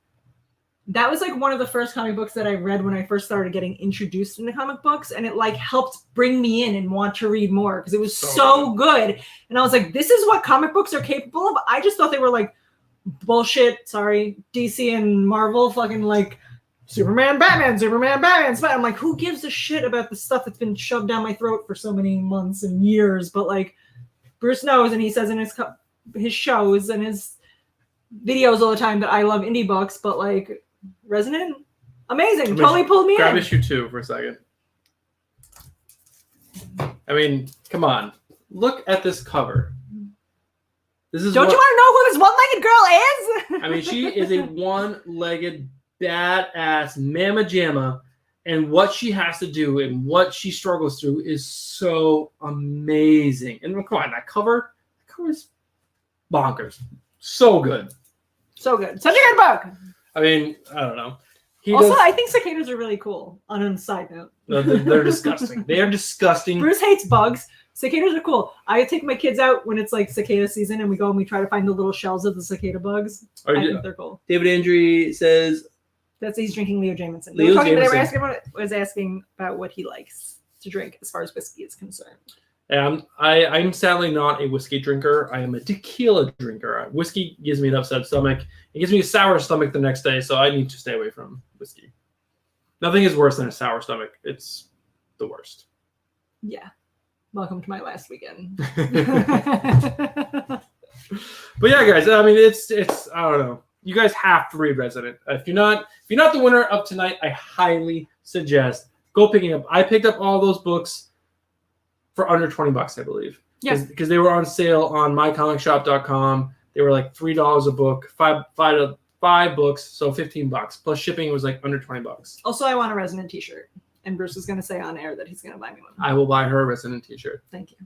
that was one of the first comic books that I read when I first started getting introduced into comic books, and it helped bring me in and want to read more because it was so good. And I was like, this is what comic books are capable of. I just thought they were bullshit. Sorry, DC and Marvel fucking Superman, Batman, Spider. I'm like, who gives a shit about the stuff that's been shoved down my throat for so many months and years? But Bruce knows, and he says in his shows and his videos all the time that I love indie books, but Resonant, amazing. Totally pulled me in. Grab issue 2 for a second. I mean, come on. Look at this cover. This is Don't you want to know who this one-legged girl is? I mean, she is a one-legged badass mamma jamma, and what she has to do and what she struggles through is so amazing. And come on, that cover is bonkers. So good. So good. Such a good book. I mean, I don't know. I think cicadas are really cool. On a side note, they're disgusting. They are disgusting. Bruce hates bugs. Cicadas are cool. I take my kids out when it's cicada season, and we go and we try to find the little shells of the cicada bugs. I think they're cool. David Andrew says he's drinking Leo Jameson. They was asking about what he likes to drink as far as whiskey is concerned. I'm sadly not a whiskey drinker. I am a tequila drinker. Whiskey gives me an upset stomach. It gives me a sour stomach the next day, so I need to stay away from whiskey. Nothing is worse than a sour stomach. It's the worst. Yeah. Welcome to my last weekend. But yeah, guys, I mean, it's I don't know. You guys have to read Resonant. If you're not the winner of tonight, I highly suggest go picking up. I picked up all those books for under $20, I believe. Yes. Because they were on sale on mycomicshop.com. They were $3 a book, five books, so $15. Plus shipping was under $20. Also, I want a Resonant t-shirt. And Bruce is going to say on air that he's going to buy me one. I will buy her a Resonant t-shirt. Thank you.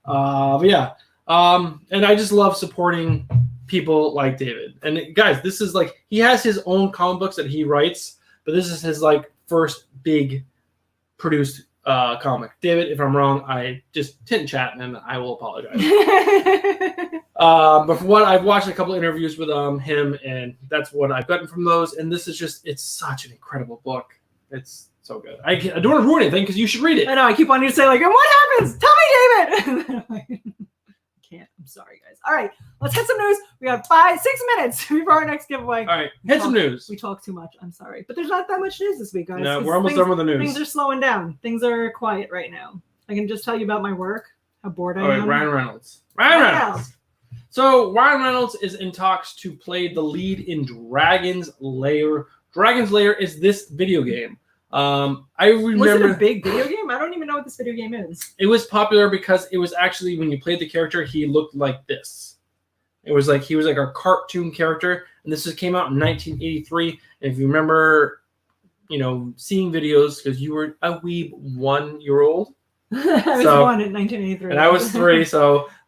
But yeah. And I just love supporting people like David. And guys, this is he has his own comic books that he writes, but this is his first big produced comic. David, if I'm wrong, I just tit and chat and I will apologize. But from what I've watched a couple interviews with him, and that's what I've gotten from those. And this is it's such an incredible book. It's so good. I don't want to ruin anything because you should read it. I know. I keep wanting to say and what happens? Tell me, David. Can't. I'm sorry, guys. All right, let's hit some news. We got 5-6 minutes before our next giveaway. All right, hit some news. We talk too much. I'm sorry, but there's not that much news this week, guys. No, we're almost done with the news. Things are slowing down. Things are quiet right now. I can just tell you about my work. How bored I All right, am. Ryan Reynolds. Ryan Reynolds. So Ryan Reynolds is in talks to play the lead in Dragon's Lair. Dragon's Lair is this video game. I Was it remember a big video game? I don't even know what this video game is. it was popular because it was actually when you played the character, he looked like this. It was like he was like a cartoon character, and this came out in 1983. And if you remember, seeing videos because you were a weeb 1-year-old. I was So- born in 1983. And I was 3,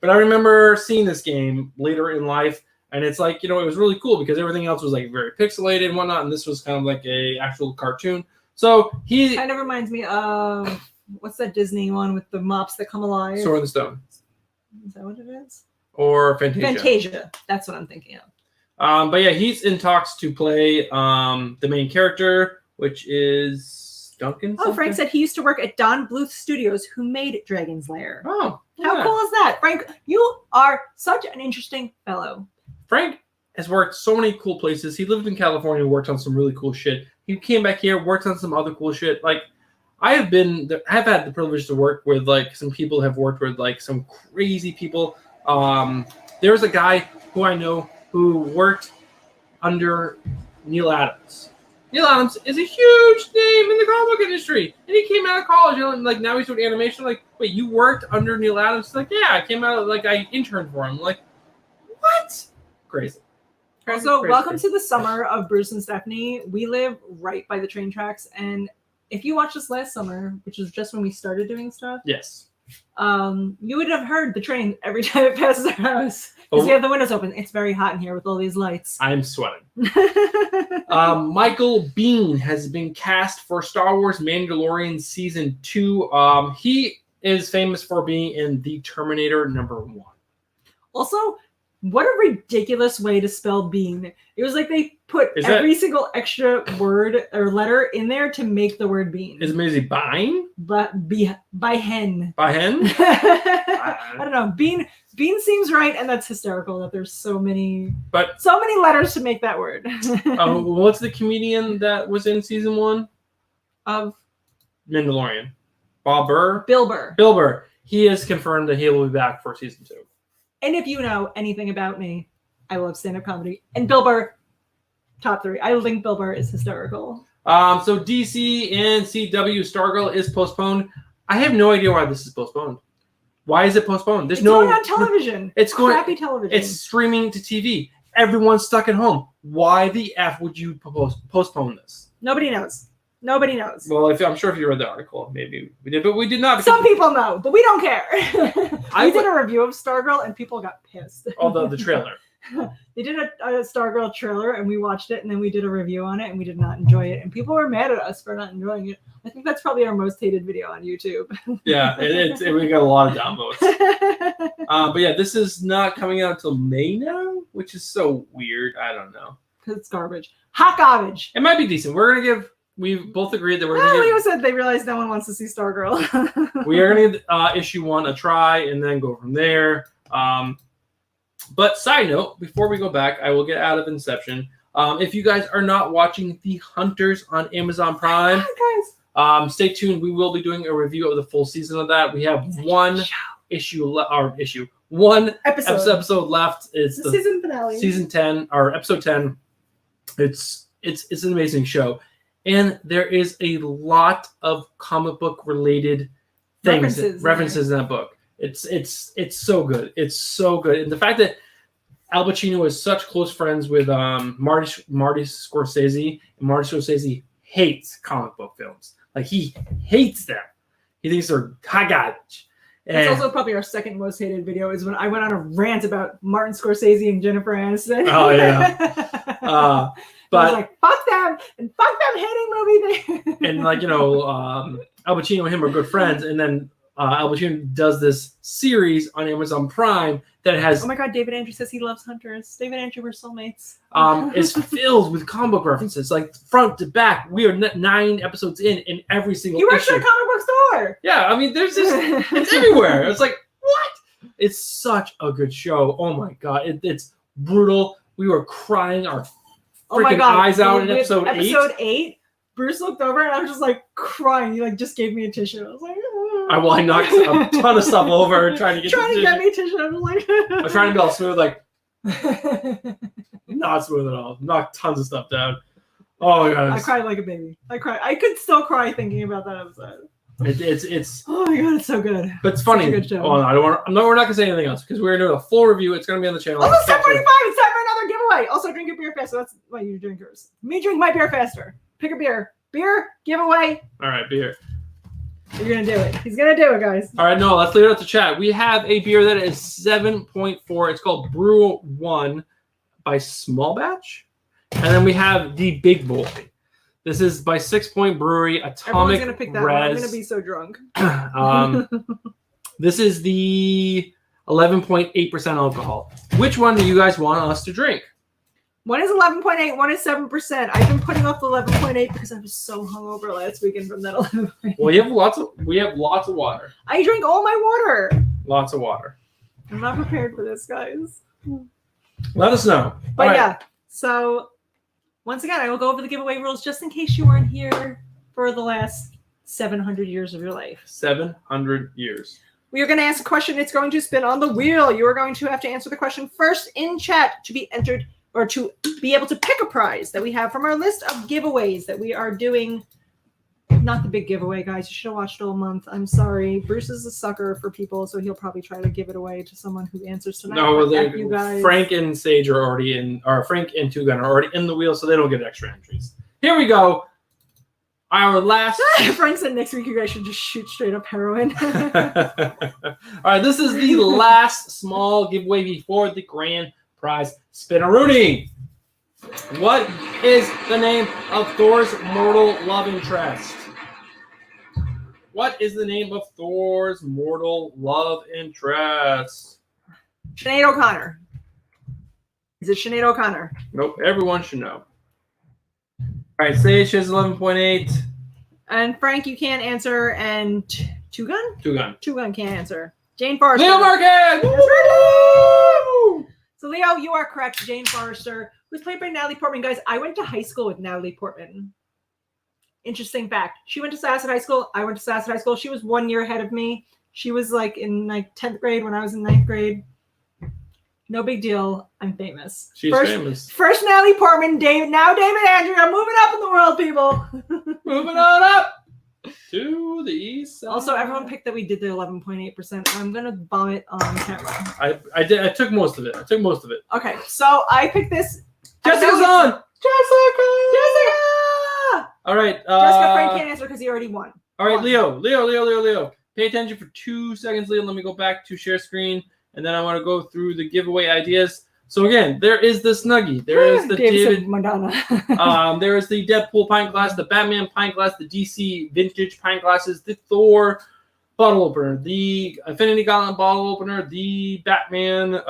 but I remember seeing this game later in life, and it's like, it was really cool because everything else was like very pixelated and whatnot, and this was kind of like a actual cartoon. So he Kind of reminds me of what's that Disney one with the mops that come alive? Sword in the Stone Is that what it is? or Fantasia. Fantasia. That's what I'm thinking of. But yeah, he's in talks to play the main character, which is Duncan. Oh, Frank something? said he used to work at Don Bluth Studios, who made Dragon's Lair. Oh, How yeah. cool is that? Frank, you are such an interesting fellow. Frank has worked so many cool places. He lived in California, worked on some really cool shit. He came back here, worked on some other cool shit. Like, I've had the privilege to work with like some people have worked with like some crazy people. There's a guy who I know who worked under Neil Adams. Neil Adams is a huge name in the comic book industry, and he came out of college and like now he's doing animation. Like, wait, you worked under Neil Adams? He's like, yeah, I came out I interned for him. Like, what? Crazy. Also, Crazy. welcome to the summer of Bruce and Stephanie. We live right by the train tracks, and if you watched us last summer, which is just when we started doing stuff, Yes. you would have heard the train every time it passes our house. Because we have the windows open. It's very hot in here with all these lights. I'm sweating. Michael Biehn has been cast for Star Wars Mandalorian Season 2. He is famous for being in The Terminator #1. Also, what a ridiculous way to spell bean. It was like they put Is that- every single extra word or letter in there to make the word bean. Is it maybe Biehn? But by hen. By hen? I don't know. Bean seems right, and that's hysterical that there's so many But letters to make that word. what's the comedian that was in Season 1 Of Mandalorian? Bob Burr? Bill Burr. Bill Burr. He has confirmed that he will be back for Season 2. And if you know anything about me, I love stand-up comedy. And Bill Burr, top 3. I think Bill Burr is hysterical. So DC and CW Stargirl is postponed. I have no idea why this is postponed. Why is it postponed? There's It's no going on television. It's going- crappy television. It's streaming to TV. Everyone's stuck at home. Why the F would you postpone this? Nobody knows. Nobody knows. Well, I'm sure if you read the article, maybe we did, but we did not. Some people know, but we don't care. I we did would- a review of Stargirl, and people got pissed. Although the trailer. They did a Stargirl trailer, and we watched it, and then we did a review on it, and we did not enjoy it. And people were mad at us for not enjoying it. I think that's probably our most hated video on YouTube. Yeah, we got a lot of downvotes. But yeah, this is not coming out until May now, which is so weird. I don't know. Because it's garbage. Hot garbage. It might be decent. We're gonna give. We both agreed that we're gonna Leo give. said they realized no one wants to see Stargirl. We are gonna give issue 1 a try and then go from there. But side note, before we go back, I will get out of Inception. If you guys are not watching The Hunters on Amazon Prime, Guys, stay tuned. We will be doing a review of the full season of that. We have one one episode left. It's The the season finale. season 10 or episode 10. It's an amazing show, and there is a lot of comic book related things references in that book. It's so good. It's so good, and the fact that Al Pacino is such close friends with Marty Scorsese, and Marty Scorsese hates comic book films. Like, he hates them. He thinks they're hot garbage. That's And- also probably our second most hated video is when I went on a rant about Martin Scorsese and Jennifer Aniston. Oh, yeah. I was but like, fuck them and fuck them hating movie thing. and like, Al Pacino and him are good friends, and then Al Pacino does this series on Amazon Prime that has Oh my god, David Andrew says he loves Hunters. David Andrew, we're soulmates. is filled with comic book references, like front to back. We are 9 episodes in every single You worked issue. at a comic book store. Yeah, I mean, there's just it's everywhere. It's like, what? It's such a good show. Oh my god, it's brutal. We were crying our Oh my freaking god, eyes out in with episode 8. Episode 8, Bruce looked over and I was just like crying. He like just gave me a tissue. I was like, I knocked a ton of stuff over trying to get trying to the get me attention. I'm like, I was trying to be all smooth, like not smooth at all. Knocked tons of stuff down. Oh my god! I cried like a baby. I cried. I could still cry thinking about that episode. It's Oh my god, it's so good. but it's funny. Such a good show. Oh, no, I don't want. No, we're not gonna say anything else because we're doing a full review. It's gonna be on the channel. Also, 7:45. It's time for another giveaway. Also, drink your beer faster. That's why you drink yours. Me drink my beer faster. Pick a beer. Beer giveaway. All right, beer. You're gonna do it. He's gonna do it, guys. All right, no, let's leave it up to chat. We have a beer that is 7.4. It's called Brew One by Small Batch, and then we have the Big Boy. This is by 6 Point Brewery. Atomic Everyone's gonna pick that one. I'm Res. gonna be so drunk. This is the 11.8% alcohol. Which one do you guys want us to drink? One is 11.8. One is 7%. I've been putting off the 11.8 because I was so hungover last weekend from that 11.8. Well, we have lots of water. I drink all my water. Lots of water. I'm not prepared for this, guys. Let us know. But All right. yeah, so once again, I will go over the giveaway rules just in case you weren't here for the last 700 years of your life. 700 years. We are going to ask a question. It's going to spin on the wheel. You are going to have to answer the question first in chat to be entered or to be able to pick a prize that we have from our list of giveaways that we are doing. Not the big giveaway, guys. You should have watched all month. I'm sorry. Bruce is a sucker for people, so he'll probably try to give it away to someone who answers tonight. No, But F you guys. Frank and Sage are already in, or Frank and Two Gun are already in the wheel, so they don't get extra entries. Here we go. Our last. Frank said next week you guys should just shoot straight up heroin. All right, this is the last small giveaway before the grand prize spinaroonie. What is the name of Thor's mortal love interest? What is the name of Thor's mortal love interest? Sinead O'Connor. Is it Sinead O'Connor? Nope, everyone should know. All right, Sage has 11.8. And Frank, you can't answer. And Two Gun? Two Gun. Two Gun can't answer. Jane Forrester. Leo Marquez! Woo! So Leo, you are correct. Jane Forrester, who's played by Natalie Portman. Guys, I went to high school with Natalie Portman. Interesting fact. She went to Sasset High School. I went to Sasset High School. She was 1 year ahead of me. She was like in like 10th grade when I was in 9th grade. No big deal. I'm famous. She's famous. First Natalie Portman, now David Andrea. Moving up in the world, people. Moving on up to the east side. Also, everyone picked that we did the 11.8%. I'm gonna vomit on camera. I did. I took most of it. Okay, so I picked this. Jessica's on. Jessica. All right. Jessica, Frank can't answer because he already won. All right, Leo. Pay attention for 2 seconds, Leo. Let me go back to share screen, and then I want to go through the giveaway ideas. So again, there is the Snuggie. There is the David Madonna. there is the Deadpool pint glass, the Batman pint glass, the DC vintage pint glasses, the Thor bottle opener, the Infinity Gauntlet bottle opener, the Batman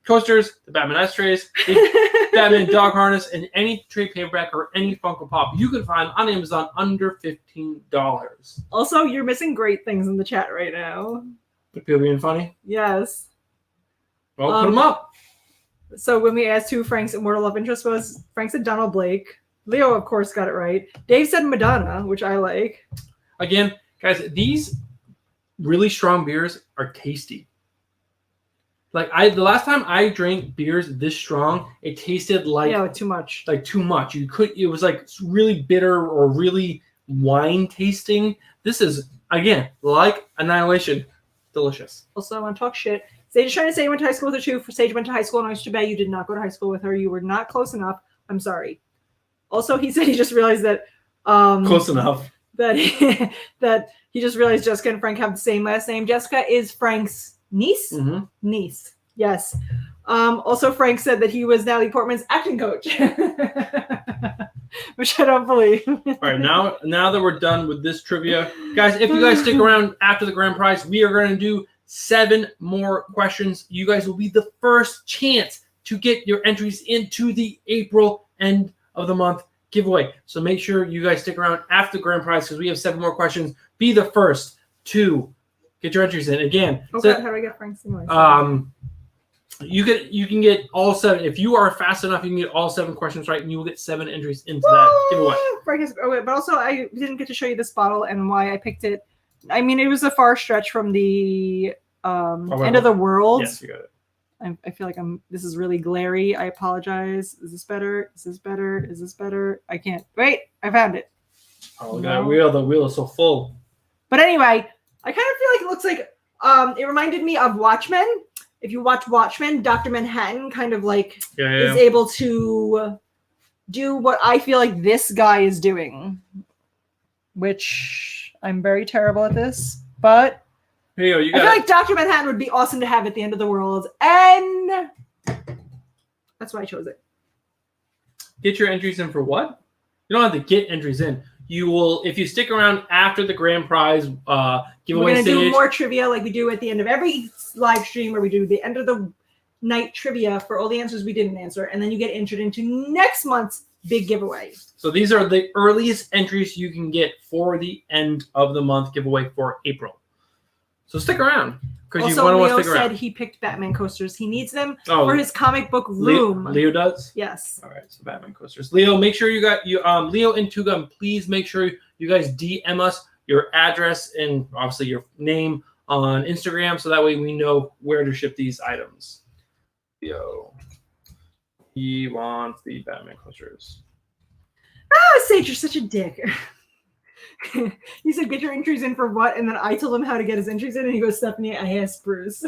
coasters, the Batman ashtrays, the Batman dog harness, and any trade paperback or any Funko Pop you can find on Amazon under $15. Also, you're missing great things in the chat right now. But people being funny? Yes. Well, put them up. So when we asked who Frank's immortal love interest was, Frank said Donald Blake. Leo, of course, got it right. Dave said Madonna, which I like. Again, guys, these really strong beers are tasty. Like the last time I drank beers this strong, it tasted like too much. Like too much. It was like really bitter or really wine tasting. This is again like Annihilation, delicious. Also, I want to talk shit. Sage is trying to say you went to high school with her too. For Sage went to high school, and I used to bet you did not go to high school with her. You were not close enough. I'm sorry. Also, he said he just realized that close enough. That he just realized Jessica and Frank have the same last name. Jessica is Frank's niece. Mm-hmm. Niece, yes. Also, Frank said that he was Natalie Portman's acting coach, which I don't believe. All right, now that we're done with this trivia, guys, if you guys stick around after the grand prize, we are going to do 7 more questions. You guys will be the first chance to get your entries into the April end of the month giveaway. So make sure you guys stick around after the grand prize because we have 7 more questions. Be the first to get your entries in. Again, okay, how do I get Frank's anyway? You can get all 7. If you are fast enough, you can get all 7 questions right, and you will get 7 entries into that giveaway. Frank but also I didn't get to show you this bottle and why I picked it. I mean, it was a far stretch from the wait, end of the world. Yes, you got it. I feel like this is really glary. I apologize. Is this better? Is this better? Is this better? I can't. Wait, I found it. Oh, look at that wheel. The wheel is so full. But anyway, I kind of feel like it looks like it reminded me of Watchmen. If you watch Watchmen, Dr. Manhattan kind of like is able to do what I feel like this guy is doing, which I'm very terrible at this, but Here you go. I feel like Dr. Manhattan would be awesome to have at the end of the world, and that's why I chose it. Get your entries in for what? You don't have to get entries in. You will, if you stick around after the grand prize giveaway We're gonna stage. do more trivia like we do at the end of every live stream, where we do the end of the night trivia for all the answers we didn't answer, and then you get entered into next month's big giveaway. So these are the earliest entries you can get for the end of the month giveaway for April. So stick around because you Also, want to Leo stick said around. he picked Batman coasters. He needs them Oh, for his comic book room. Leo does. Yes. All right, so Batman coasters. Leo, make sure you got Leo and Tugum. Please make sure you guys DM us your address and obviously your name on Instagram, so that way we know where to ship these items. Leo, he wants the Batman coasters. Ah, Sage, you're such a dick. He said, get your entries in for what? And then I told him how to get his entries in, and he goes, Stephanie, I asked Bruce.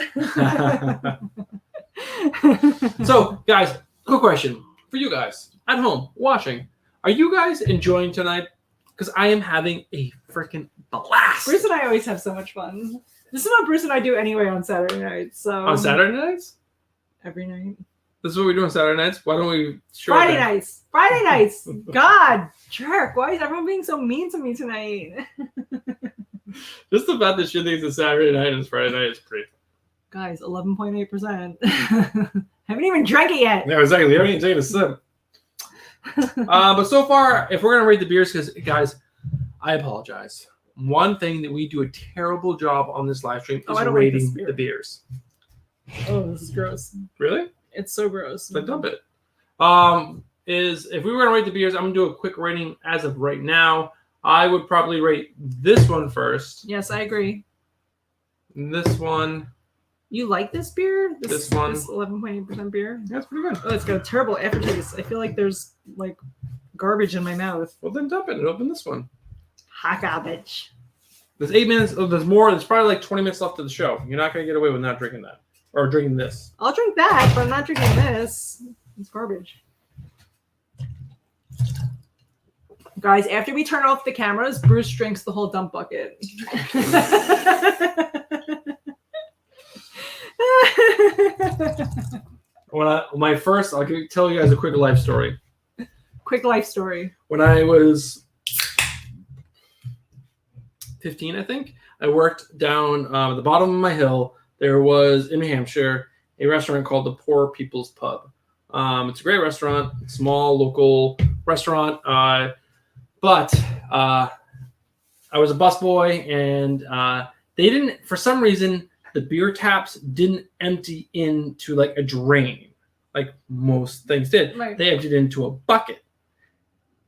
So, guys, quick question for you guys at home watching. Are you guys enjoying tonight? Because I am having a freaking blast. Bruce and I always have so much fun. This is what Bruce and I do anyway on Saturday nights. So On Saturday nights? every night. This is what we do on Saturday nights? Why don't we show Friday them? nights. Friday nights. God, jerk. Why is everyone being so mean to me tonight? Just the fact that she thinks it's Saturday night and it's Friday night is pretty. Guys, 11.8%. Haven't even drank it yet. Yeah, exactly. You haven't even taken a sip. But so far, if we're going to rate the beers, because, guys, I apologize. One thing that we do a terrible job on this live stream is I don't like this rating beer. the beers. Oh, this is gross. Really? It's so gross. Then dump it. Is if we were going to rate the beers, I'm going to do a quick rating as of right now. I would probably rate this one first. Yes, I agree. This one. You like this beer? This one. This 11.8% beer? That's pretty good. Oh, it's got a terrible aftertaste. I feel like there's like garbage in my mouth. Well, then dump it and open this one. Hot garbage. There's 8 minutes. Oh, there's more. There's probably like 20 minutes left of the show. You're not going to get away with not drinking that. Or drinking this. I'll drink that, but I'm not drinking this. It's garbage. Guys, after we turn off the cameras, Bruce drinks the whole dump bucket. I'll tell you guys a quick life story. Quick life story. When I was 15, I think, I worked down at the bottom of my hill. There was, in New Hampshire, a restaurant called the Poor People's Pub. It's a great restaurant, small local restaurant. But I was a busboy, and they didn't, for some reason, the beer taps didn't empty into like a drain, like most things did. Right. They emptied into a bucket.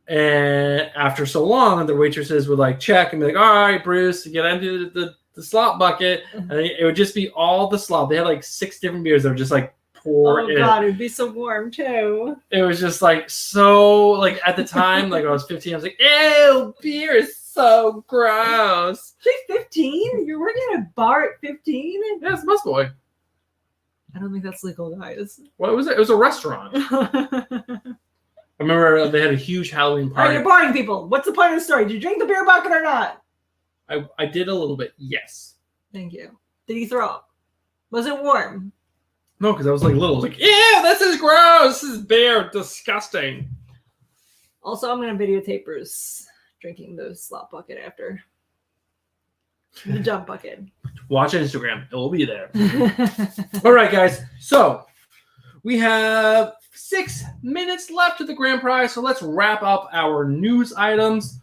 And after so long, the waitresses would like check and be like, "All right, Bruce, you got to empty the slop bucket," and it would just be all the slop. They had like 6 different beers that were just like poured in. Oh God, it'd be so warm too. It was just like so like at the time, like when I was 15, I was like, "Ew, beer is so gross." She's 15? You're working at a bar at 15? Yeah, it's a busboy. I don't think that's legal, guys. What was it? It was a restaurant. I remember they had a huge Halloween All right, party. you're boring people. What's the point of the story? Did you drink the beer bucket or not? I did a little bit, yes. Thank you. Did he throw up? Was it warm? No, because I was like little. Like, ew, this is gross. This is beer. Disgusting. Also, I'm going to videotape Bruce drinking the slop bucket after. The jump bucket. Watch Instagram. It will be there. All right, guys. So we have 6 minutes left to the grand prize. So let's wrap up our news items.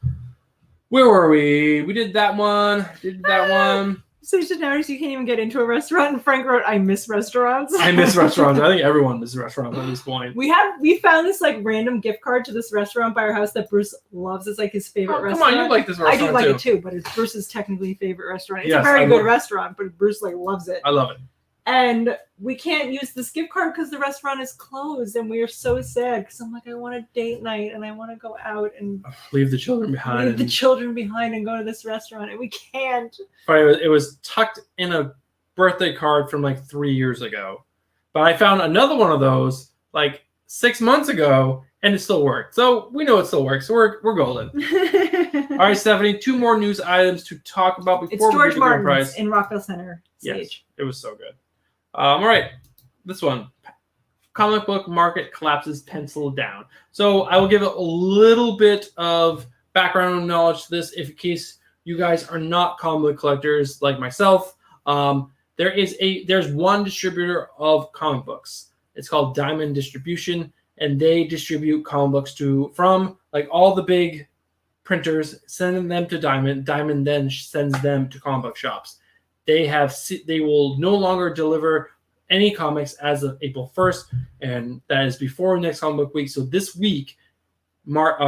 Where were we? We did that one. Did that one. So you should notice you can't even get into a restaurant. And Frank wrote, "I miss restaurants." I miss restaurants. I think everyone misses restaurants at this point. We found this like random gift card to this restaurant by our house that Bruce loves. It's like his favorite Oh, come restaurant. on, you like this I restaurant do like too. it too, but it's Bruce's technically favorite restaurant. It's Yes, a very I good love- restaurant, but Bruce like loves it. I love it. And we can't use this gift card because the restaurant is closed, and we are so sad because I'm like, I want a date night and I want to go out and Leave the children behind. leave the children behind and go to this restaurant, and we can't. But it was tucked in a birthday card from like 3 years ago. But I found another one of those like 6 months ago, and it still worked. So we know it still works. So we're golden. All right, Stephanie, 2 more news items to talk about It's before we George do the grand Martin's prize. in Rockville Center Yes, stage. it was so good. All right, this one. Comic book market collapses pencil down. So I will give a little bit of background knowledge to this, if in case you guys are not comic book collectors like myself. There's one distributor of comic books. It's called Diamond Distribution, and they distribute comic books from like all the big printers, sending them to Diamond. Diamond then sends them to comic book shops. They will no longer deliver any comics as of April 1st, and that is before next comic book week. So this week, March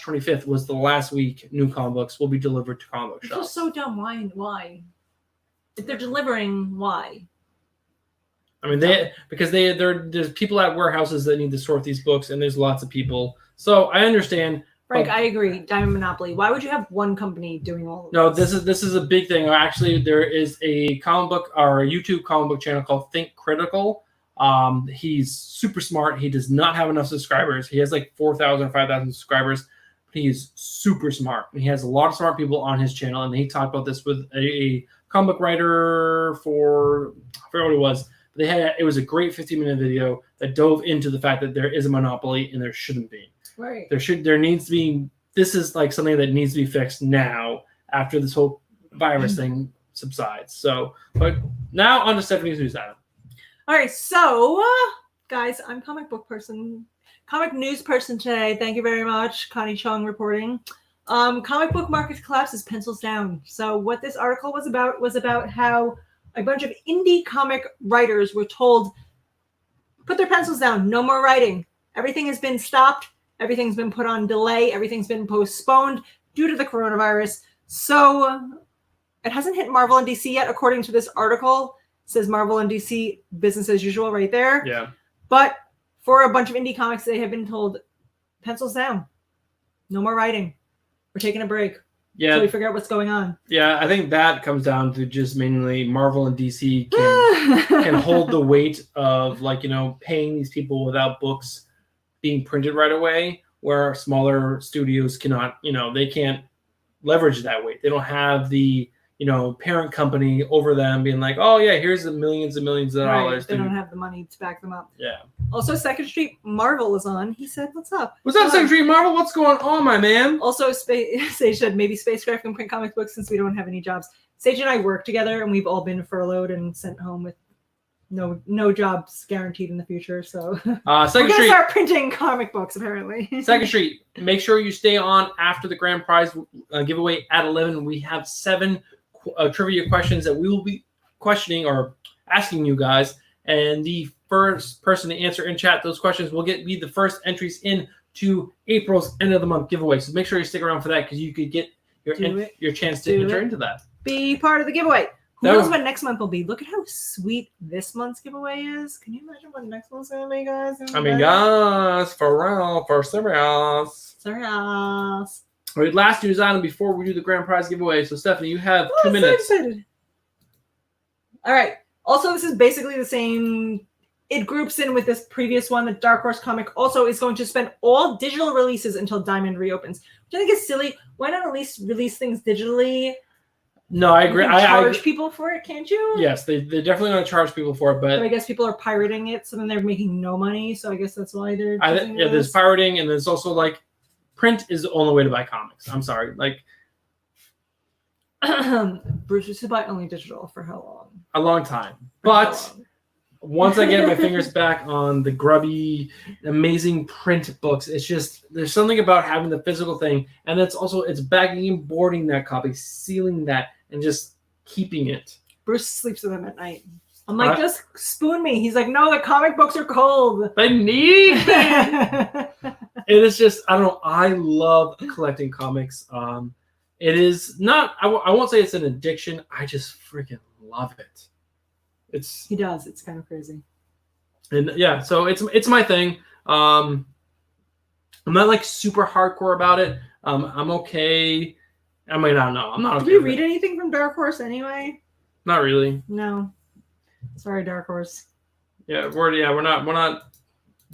25th was the last week new comic books will be delivered to comic book It's shops. just so dumb. Why? If they're delivering, why? I mean, there's people at warehouses that need to sort these books, and there's lots of people. So I understand. Frank, but- I agree. Diamond Monopoly. Why would you have one company doing all of No, this? this is a big thing. Actually, there is a comic book or a YouTube comic book channel called Think Critical. He's super smart. He does not have enough subscribers. He has like 4,000 or 5,000 subscribers. He's super smart. He has a lot of smart people on his channel, and he talked about this with a comic book writer for I forget what it was. But it was a great 15-minute video that dove into the fact that there is a monopoly and there shouldn't be. Right. There needs to be. This is like something that needs to be fixed now after this whole virus thing subsides. So, but now on to Stephanie's news item. All right, so guys, I'm comic news person today. Thank you very much, Connie Chung reporting. Comic book market collapses, pencils down. So what this article was about how a bunch of indie comic writers were told, put their pencils down, no more writing. Everything has been stopped. Everything's been put on delay. Everything's been postponed due to the coronavirus. So it hasn't hit Marvel and DC yet, according to this article. It says Marvel and DC business as usual right there. Yeah. But for a bunch of indie comics, they have been told, pencils down. No more writing. We're taking a break Yeah. until we figure out what's going on. Yeah. I think that comes down to just mainly Marvel and DC can hold the weight of paying these people without books being printed right away, where smaller studios cannot, they can't leverage that weight. They don't have the, parent company over them being like, oh yeah, here's the millions and millions of dollars. They don't have the money to back them up. Yeah. Also, Second Street Marvel is on. He said, what's up? What's up, Second Street Marvel? What's going on, my man? Also, Sage said maybe Spacecraft can print comic books since we don't have any jobs. Sage and I work together, and we've all been furloughed and sent home with no jobs guaranteed in the future. So Second we're gonna Street. start printing comic books apparently. Second Street. Make sure you stay on after the grand prize giveaway at 11. We have 7 trivia questions that we will be questioning or asking you guys, and the first person to answer in chat those questions will be the first entries in to April's end of the month giveaway. So make sure you stick around for that because you could get your chance to enter into that. Be part of the giveaway. Who No. knows what next month will be? Look at how sweet this month's giveaway is. Can you imagine what next month's gonna be, guys? I mean, guys, for real, for serious. Sorry. All right, last news item before we do the grand prize giveaway. So Stephanie, you have 2 minutes. So excited. All right. Also, this is basically the same. It groups in with this previous one. The Dark Horse comic also is going to spend all digital releases until Diamond reopens, which I think is silly. Why not at least release things digitally? No, I agree. You can charge people for it, can't you? Yes, they're definitely going to charge people for it, But I but guess people are pirating it, so then they're making no money. So I guess that's why they're. doing there's this. pirating, and there's also print is the only way to buy comics. I'm sorry, Bruce used to buy only digital for how long? a long time. For how But long? once I get my fingers back on the grubby, amazing print books, it's just there's something about having the physical thing, and it's bagging and boarding that copy, sealing that, and just keeping it. Bruce sleeps with him at night. I'm like, Uh, just spoon me. He's like, no, the comic books are cold. I need it. It is just, I don't know. I love collecting comics. It is not, I won't say it's an addiction. I just freaking love it. He does. It's kind of crazy. And yeah, so it's my thing. I'm not like super hardcore about it. I'm okay. I mean, I don't know. I'm not okay. Did we with read it. anything from Dark Horse anyway? Not really. No. Sorry, Dark Horse. Yeah, we're not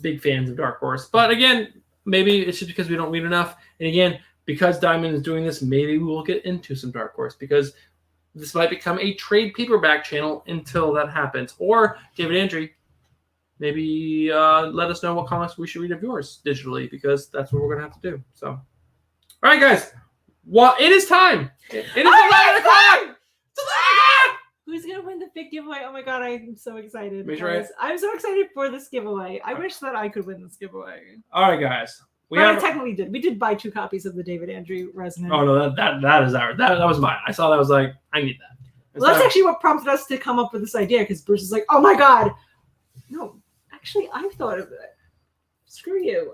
big fans of Dark Horse. But again, maybe it's just because we don't read enough. And again, because Diamond is doing this, maybe we will get into some Dark Horse because this might become a trade paperback channel until that happens. Or David Andrew, maybe let us know what comics we should read of yours digitally because that's what we're gonna have to do. So, all right, guys. Well, it is time. It is 11 o'clock. It's 11 o'clock. Who's gonna win the big giveaway? Oh my god, I'm so excited. Make sure guys. I'm so excited for this giveaway. I wish that I could win this giveaway. All right, guys. I technically did. We did buy 2 copies of the David Andrew Resonant. Oh no, that is ours. That was mine. I saw that. I was like, I need that. Well, that's actually what prompted us to come up with this idea because Bruce is like, oh my god. No, actually, I've thought of it. Screw you.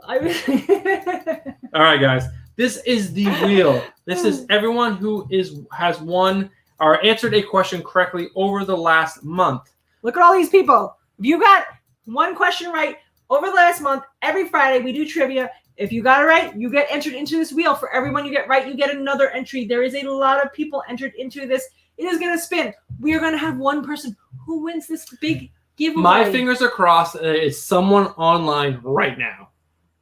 All right, guys. This is the wheel. This is everyone who has won or answered a question correctly over the last month. Look at all these people. If you got one question right over the last month, every Friday we do trivia. If you got it right, you get entered into this wheel. For everyone you get right, you get another entry. There is a lot of people entered into this. It is going to spin. We are going to have one person who wins this big giveaway. My fingers are crossed. It's someone online right now.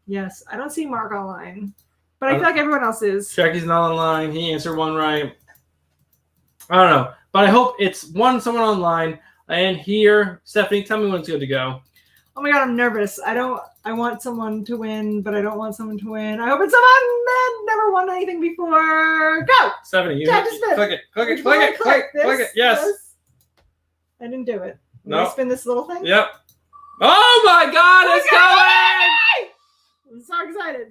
Yes, I don't see Mark online, but I feel like everyone else is. Shaggy's not online. He answered one right. I don't know, but I hope it's someone online. And here, Stephanie, tell me when it's good to go. Oh my god, I'm nervous. I want someone to win, but I don't want someone to win. I hope it's someone that never won anything before. Go! Stephanie, you Jack Smith. click it. Click it. Would Click you it. Click this? it. Yes. This? I didn't do it. Did No. I spin this little thing? Yep. Oh my God, it's going! I'm so excited.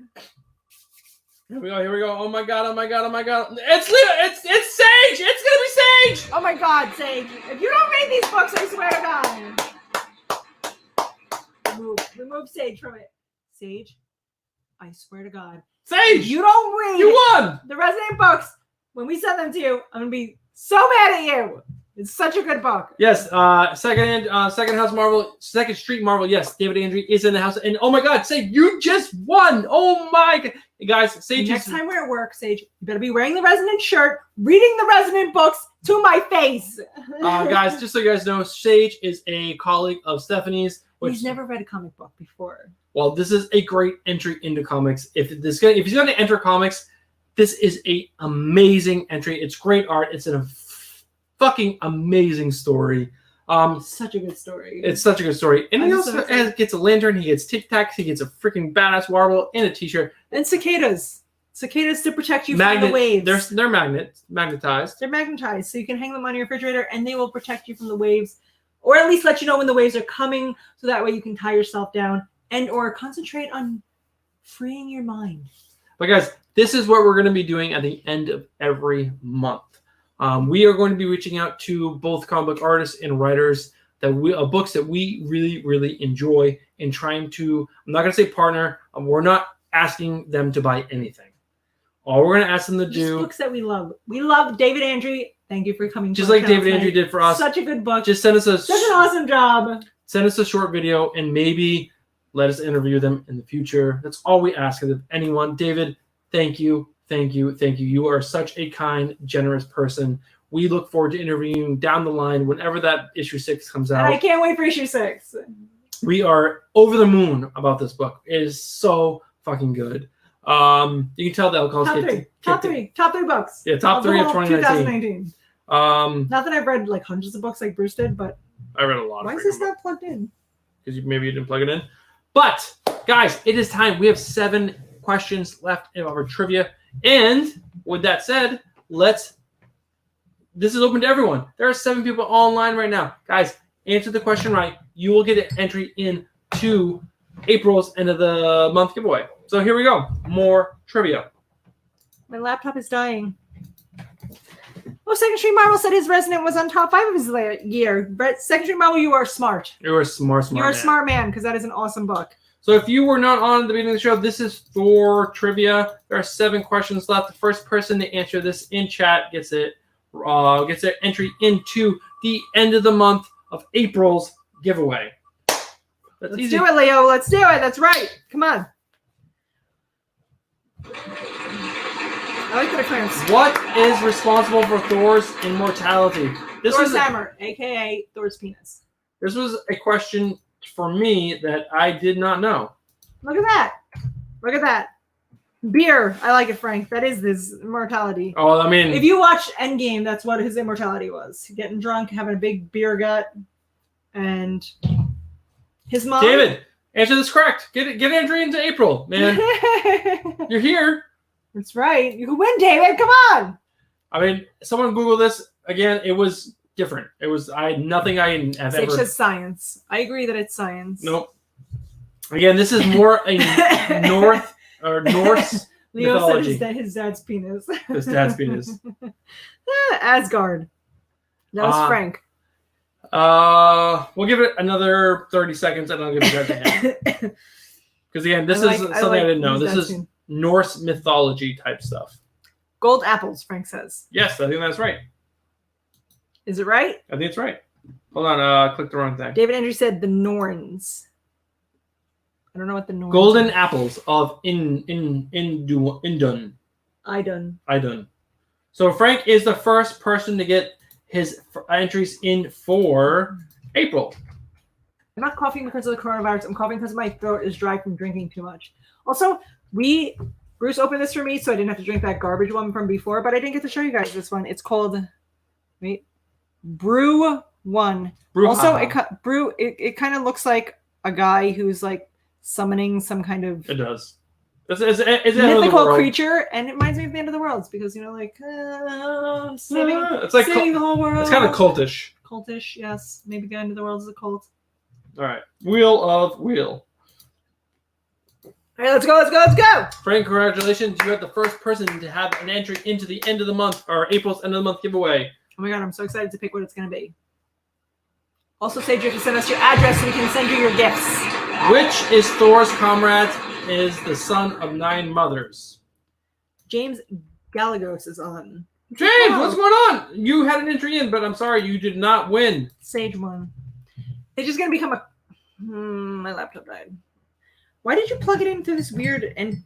Here we go. Here we go. Oh my God. Oh my God. Oh my God. It's Sage. It's gonna be Sage. Oh my god, Sage. If you don't read these books, I swear to God. Remove Sage from it. Sage, I swear to God. Sage. If you don't read You won. the Resident books, when we send them to you, I'm gonna be so mad at you. It's such a good book. Yes. Second House Marvel, Second Street Marvel. Yes, David Andrew is in the house. And oh my God, Sage, you just won. Oh my God. Hey guys, Sage. Next time we're at work, Sage, you better be wearing the Resonant shirt, reading the Resonant books to my face. Guys, just so you guys know, Sage is a colleague of Stephanie's. He's never read a comic book before. Well, this is a great entry into comics. If he's going to enter comics, this is a amazing entry. It's great art. It's a fucking amazing story. Such a good story. It's such a good story. And he I'm also so gets a lantern. He gets Tic Tacs. He gets a freaking badass Warble and a T-shirt. And cicadas. Cicadas to protect you from the waves. They're magnetized. They're magnetized, so you can hang them on your refrigerator, and they will protect you from the waves, or at least let you know when the waves are coming, so that way you can tie yourself down and or concentrate on freeing your mind. But guys, this is what we're going to be doing at the end of every month. We are going to be reaching out to both comic book artists and writers books that we really, really enjoy and trying to, I'm not going to say partner. We're not asking them to buy anything. All we're going to ask them to Just do, books that we love. We love David Andrew. Thank you for coming. just to our like channel David Andrew tonight. did for us, Such a good book. just send us Such an awesome job. Send us a short video and maybe let us interview them in the future. That's all we ask of anyone. David, thank you. Thank you. Thank you. You are such a kind, generous person. We look forward to interviewing you down the line whenever that issue 6 comes And I out. can't wait for issue 6. We are over the moon about this book. It is so fucking good. You can tell the alcohol Top three books. Yeah, top 3 of 2019. 2019. Not that I've read like hundreds of books like Bruce did, but I read a lot. why is this not plugged in? Because maybe you didn't plug it in. But guys, it is time. We have 7 questions left in our trivia. And with that said, this is open to everyone. There are 7 people online right now. Guys, answer the question right. You will get an entry in to April's end of the month giveaway. So here we go. More trivia. My laptop is dying. Oh, Second Street Marvel said his Resonant was on top 5 of his year. But Second Street Marvel, you are smart. You were a smart You're a smart man because that is an awesome book. So if you were not on at the beginning of the show, this is Thor trivia. There are 7 questions left. The first person to answer this in chat gets their entry into the end of the month of April's giveaway. That's Let's easy. do it, Leo. Let's do it. That's right. Come on. I like the declarants. What is responsible for Thor's immortality? Thor's hammer, a.k.a. Thor's penis. This was a question for me that I did not know. Look at that. Look at that. Beer. I like it, Frank. That is his immortality. Oh, I mean, If you watch Endgame, that's what his immortality was. Getting drunk, having a big beer gut, and his mom. David, answer this correct. Get entry into April, man. You're here. That's right. You can win, David. Come on. I mean, someone Google this again. It was different. It was nothing I have Sage ever. says science. I agree that it's science. Nope. Again, this is more a Norse Leo mythology. said his dad's penis. His dad's penis. Asgard. That was Frank. We'll give it another 30 seconds, and I'll give you guys a hint. Because again, this is something I didn't know. This is Norse mythology type stuff. Gold apples, Frank says. Yes, I think that's right. Is it right? I think it's right. Hold on, I clicked the wrong thing. David Andrew said the Norns. I don't know what the Norns Golden are. apples of Indun. Idun. So Frank is the first person to get his entries in for April. I'm not coughing because of the coronavirus. I'm coughing because my throat is dry from drinking too much. Also, Bruce opened this for me, so I didn't have to drink that garbage one from before, but I didn't get to show you guys this one. It's called Brew One. Also, it kind of looks like a guy who's like summoning some kind of It does. It's mythical creature, and it reminds me of the end of the world because saving the whole world. It's kind of cultish. Cultish, yes. Maybe the end of the world is a cult. All right, Wheel of Wheel. All right, let's go. Frank, congratulations! You got the first person to have an entry into the end of the month or April's end of the month giveaway. Oh my god, I'm so excited to pick what it's going to be. Also, Sage, you have to send us your address so we can send you your gifts. Which is Thor's comrade? Is the son of 9 mothers. James Galagos is on. James, what's going on? You had an entry in, but I'm sorry, you did not win. Sage won. It's just going to become a... my laptop died. Why did you plug it into this weird... and?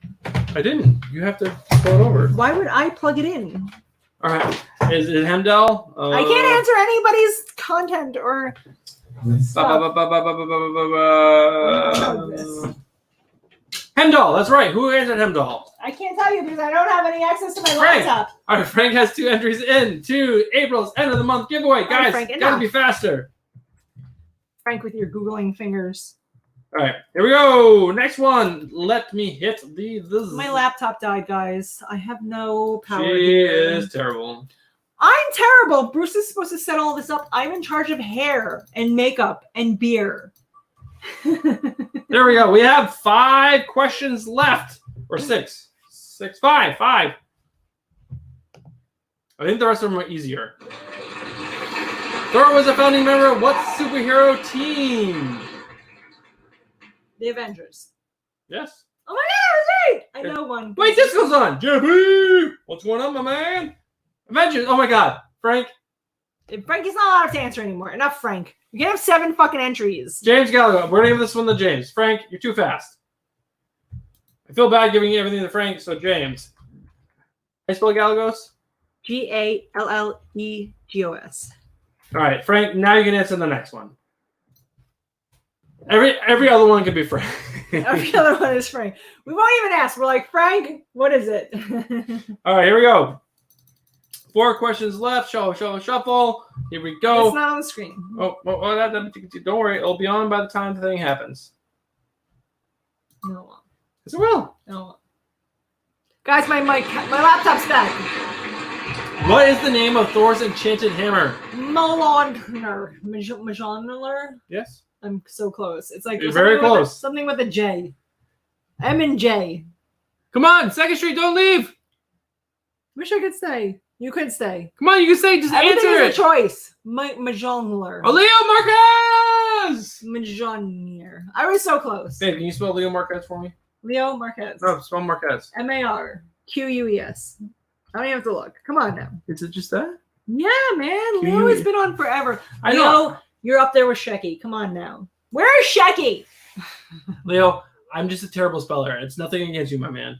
I didn't. You have to pull it over. Why would I plug it in? All right. Is it Hemdall? I can't answer anybody's content or stuff. Hemdall, that's right. Who answered Hemdall? I can't tell you because I don't have any access to my Frank. laptop. All right, Frank has 2 entries in to April's end of the month giveaway. Guys, Frank, gotta be faster. Frank with your Googling fingers. All right, here we go. Next one. Let me hit this. My laptop died, guys. I have no power. She here. is terrible. I'm terrible. Bruce is supposed to set all this up. I'm in charge of hair and makeup and beer. There we go. We have 5 questions left. Or 6. 5. I think the rest of them are easier. Thor was a founding member of what superhero team? The Avengers. Yes. Oh my god, that's right! I know one. Wait, this goes on. JB! What's going on, my man? Avengers. Oh my god. Frank. Frank is not allowed to answer anymore. Enough, Frank. You can have 7 fucking entries. James Gallagher. We're going to give this one to James. Frank, you're too fast. I feel bad giving everything to Frank, so James. How you spell Galagos? Gallegos. All right, Frank, now you can answer the next one. Every other one could be Frank. Every other one is Frank. We won't even ask. We're like, Frank, what is it? All right, here we go. 4 questions left. Shuffle. Here we go. It's not on the screen. Oh, don't worry. It'll be on by the time the thing happens. No. Yes, it will. No. Guys, my laptop's back. What is the name of Thor's enchanted hammer? Mjolnir. Yes. I'm so close. It's like You're very close. Something with a J. M and J. Come on, 2nd Street, don't leave. Wish I could stay. You could stay. Come on, you can say, just Everything answer is it. a choice. Majongler. Oh, Leo Marquez! Majonier. I was so close. Babe, can you spell Leo Marquez for me? Leo Marquez. No, spell Marquez. Marquez. I don't even have to look. Come on now. Is it just that? Yeah, man. Q-U-E. Leo has been on forever. I Leo, know. you're up there with Shecky. Come on now. Where is Shecky? Leo, I'm just a terrible speller. It's nothing against you, my man.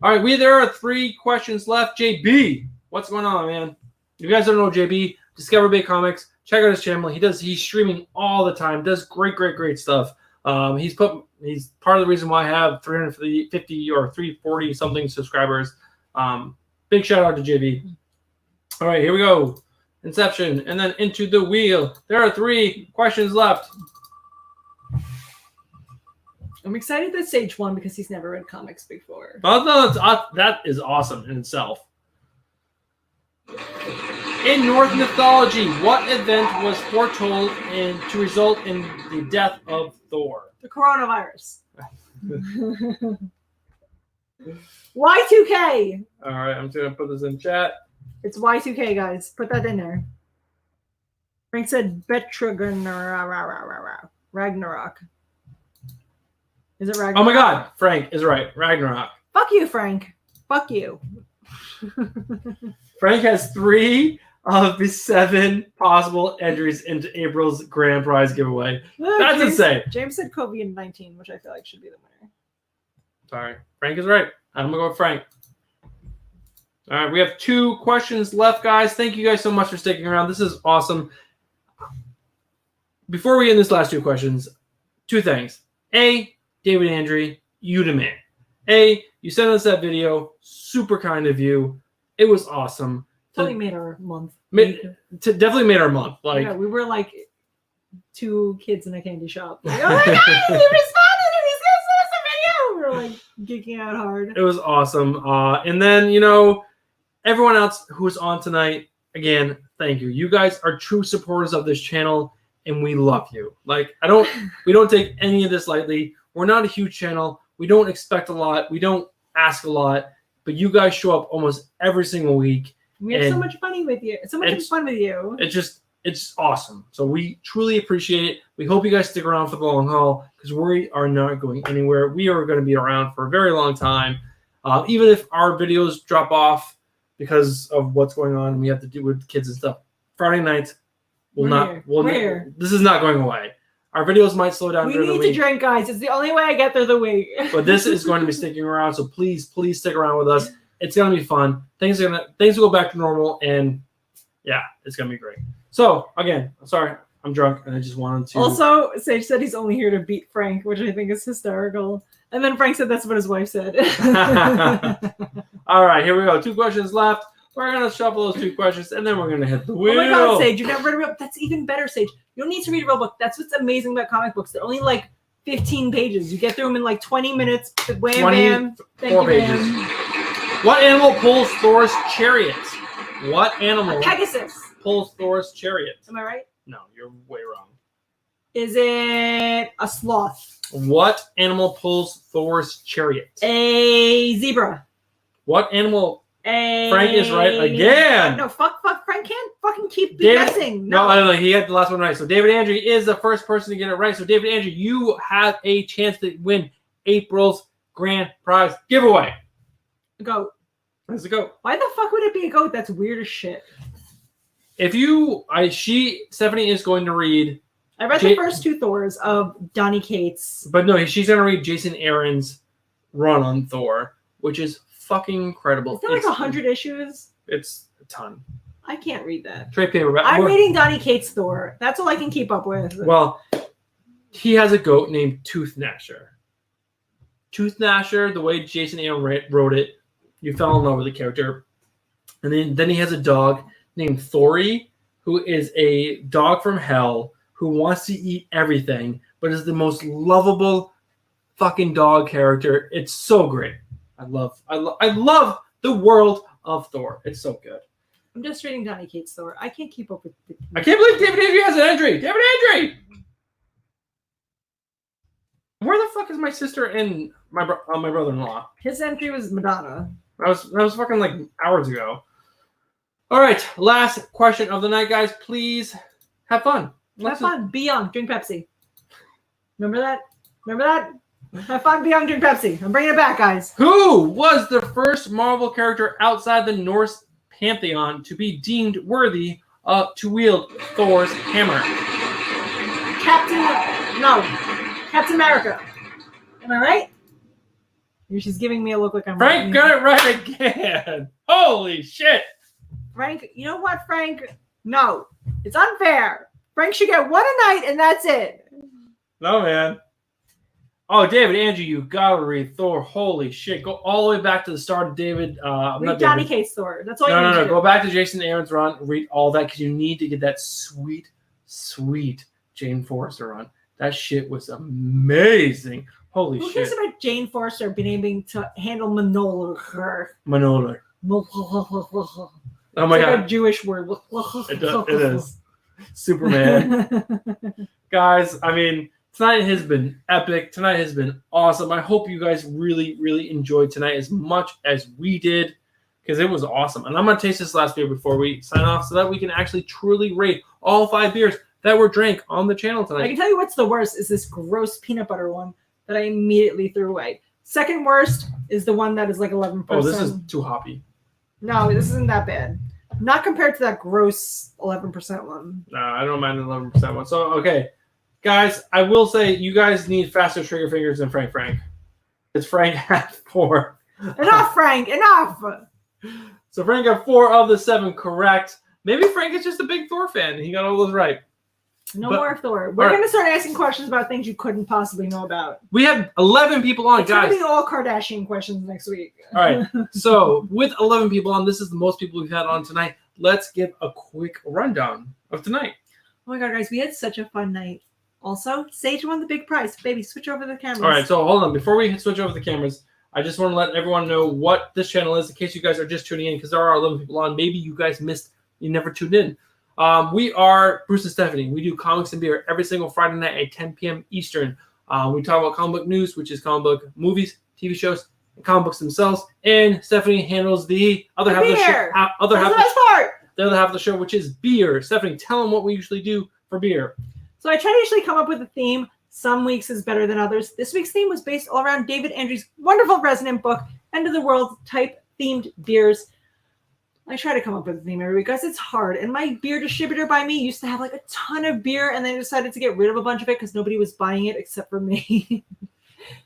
All right, there are 3 questions left. JB, what's going on, man? If you guys don't know JB, Discover Bay Comics, check out his channel. He's streaming all the time. Does great stuff. He's part of the reason why I have 350 or 340 something subscribers. Big shout out to JB. All right, here we go. Inception, and then Into the Wheel. There are 3 questions left. I'm excited that Sage won because he's never read comics before. Oh, no, that is awesome in itself. In Norse mythology, what event was foretold to result in the death of Thor? The coronavirus. Y2K. All right, I'm just going to put this in chat. It's Y2K, guys. Put that in there. Frank said Ragnarok. Is it Ragnarok? Oh my God, Frank is right. Ragnarok. Fuck you, Frank. Fuck you. Frank has 3 of the 7 possible entries into April's grand prize giveaway. That's insane. James said COVID-19, which I feel like should be the winner. Sorry, Frank is right. I'm gonna go with Frank. All right, we have 2 questions left, guys. Thank you guys so much for sticking around. This is awesome. Before we end this last 2 questions, 2 things. A, David Andre, you the man. A, you sent us that video. Super kind of you. It was awesome. Totally made our month. Definitely made our month. Like, yeah, we were like 2 kids in a candy shop. Like, oh my God, he responded and he's going to send us a video. We were like geeking out hard. it was awesome. And then, everyone else who's on tonight, again, thank you. You guys are true supporters of this channel, and we love you. Like, we don't take any of this lightly. We're not a huge channel. We don't expect a lot. We don't ask a lot, but you guys show up almost every single week. We have so much fun with you. It's awesome. So we truly appreciate it. We hope you guys stick around for the long haul because we are not going anywhere. We are going to be around for a very long time. Even if our videos drop off because of what's going on, we have to do with kids and stuff. Friday nights, this is not going away. Our videos might slow down during the week. We need to drink, guys. It's the only way I get through the week. But this is going to be sticking around, so please stick around with us. It's going to be fun. Things will go back to normal, and yeah, it's going to be great. So, again, I'm sorry. I'm drunk, and I just wanted to... Also, Sage said he's only here to beat Frank, which I think is hysterical. And then Frank said that's what his wife said. All right, here we go. 2 questions left. We're going to shuffle those 2 questions, and then we're going to hit the wheel. Oh my God, Sage, you never read a real book. That's even better, Sage. You don't need to read a real book. That's what's amazing about comic books. They're only like 15 pages. You get through them in like 20 minutes. Wham, bam. Thank you, pages. man. What animal pulls Thor's chariot? What animal Pegasus. pulls Thor's chariot? Am I right? No, you're way wrong. Is it a sloth? What animal pulls Thor's chariot? A zebra. What animal... Frank is right again. No, fuck. Frank can't fucking keep guessing. No, I don't know. He had the last one right. So David Andre is the first person to get it right. So David Andre, you have a chance to win April's grand prize giveaway. A goat. Let's go. Why the fuck would it be a goat? That's weird as shit. Stephanie is going to read. I read the first 2 Thors of Donny Cates. But no, she's going to read Jason Aaron's run on Thor, which is fucking incredible. Is there like 100 issues? It's a ton. I can't read that. Trade paperback. I'm reading Donny Cates' Thor. That's all I can keep up with. Well, he has a goat named Tooth Gnasher. Tooth Gnasher, the way Jason Aaron wrote it, you fell in love with the character. And then he has a dog named Thori, who is a dog from hell who wants to eat everything, but is the most lovable fucking dog character. It's so great. I love the world of Thor. It's so good. I'm just reading Donny Cates' Thor. I can't keep up with the... I can't believe David Andre has an entry. David Andre! Where the fuck is my sister and my brother-in-law? His entry was Madonna. That was fucking like hours ago. All right, last question of the night, guys. Please have fun. Have fun. Be young. Drink Pepsi. Remember that? Remember that? Have fun. Be young. Drink Pepsi. I'm bringing it back, guys. Who was the first Marvel character outside the Norse pantheon to be deemed worthy to wield Thor's hammer? Captain America. Am I right? She's giving me a look like I'm Frank got it right again. Holy shit. Frank, you know what, Frank? No, it's unfair. Frank should get one a night, and that's it. No, man. Oh, David, Andrew, you gotta read Thor. Holy shit. Go all the way back to the start of David. Read Johnny Cage's Thor. That's all you need to do. Go back to Jason Aaron's run. Read all that because you need to get that sweet, sweet Jane Forrester run. That shit was amazing. Holy shit. Who cares about Jane Forrester being able to handle Manolar? Manolar. Oh my it's like god. a Jewish word. It is. Superman. Guys, I mean, tonight has been epic. Tonight has been awesome. I hope you guys really, really enjoyed tonight as much as we did because it was awesome. And I'm going to taste this last beer before we sign off so that we can actually truly rate all 5 beers that were drank on the channel tonight. I can tell you what's the worst is this gross peanut butter one that I immediately threw away. Second worst is the one that is like 11%. Oh, this is too hoppy. No, this isn't that bad. Not compared to that gross 11% one. No, I don't mind the 11% one. So, okay. Guys, I will say you guys need faster trigger fingers than Frank. It's Frank had 4. Enough, Frank. Enough. So Frank got 4 of the 7 correct. Maybe Frank is just a big Thor fan. He got all those right. No more Thor. We're going to start asking questions about things you couldn't possibly know about. We have 11 people on, it's guys. It's going to be all Kardashian questions next week. All right. So with 11 people on, this is the most people we've had on tonight. Let's give a quick rundown of tonight. Oh my God, guys. We had such a fun night. Also, Sage won the big prize. Baby, switch over the cameras. All right. So hold on. Before we switch over the cameras, I just want to let everyone know what this channel is in case you guys are just tuning in because there are 11 people on. Maybe you guys missed. You never tuned in. We are Bruce and Stephanie. We do comics and beer every single Friday night at 10 p.m. Eastern. We talk about comic book news, which is comic book movies, TV shows, and comic books themselves. And Stephanie handles the other half of the show. The other half of the show, which is beer. Stephanie, tell them what we usually do for beer. So I try to usually come up with a theme. Some weeks is better than others. This week's theme was based all around David Andrews' wonderful resonant book, End of the World type themed beers. I try to come up with a theme every week because it's hard. And my beer distributor by me used to have like a ton of beer and they decided to get rid of a bunch of it because nobody was buying it except for me.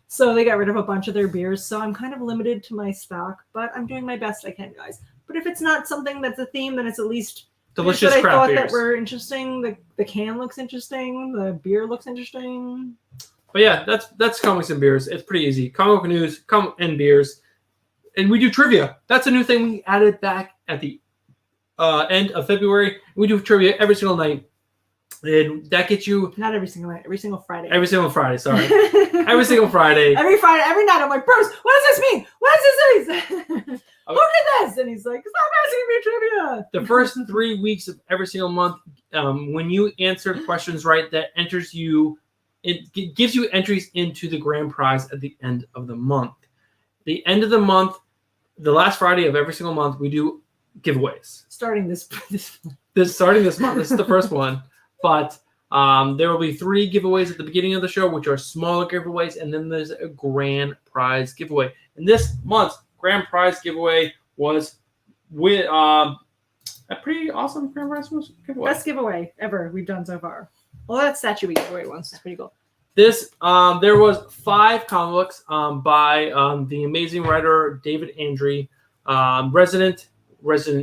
So they got rid of a bunch of their beers. So I'm kind of limited to my stock, but I'm doing my best I can, guys. But if it's not something that's a theme, then it's at least delicious craft beers. I thought that were interesting. The can looks interesting. The beer looks interesting. But yeah, that's comics and beers. It's pretty easy. Comic book news, comic and beers. And we do trivia. That's a new thing we added back at the end of February. We do trivia every single night. And that gets you... Not every single night. Every single Friday. Every single Friday, sorry. Every single Friday. Every Friday, every night. I'm like, Bruce, what does this mean? What does this mean? Who did this? And he's like, stop asking me trivia. The first 3 weeks of every single month, when you answer questions right, that enters you... It gives you entries into the grand prize at the end of the month. The end of the month, the last Friday of every single month, we do giveaways. Starting this Starting this month. This is the first one. But there will be 3 giveaways at the beginning of the show, which are smaller giveaways, and then there's a grand prize giveaway. And this month's grand prize giveaway was with a pretty awesome grand prize giveaway. Best giveaway ever we've done so far. Well, that statue we gave away once is pretty cool. This there was 5 comic books by the amazing writer David Andrew, Resident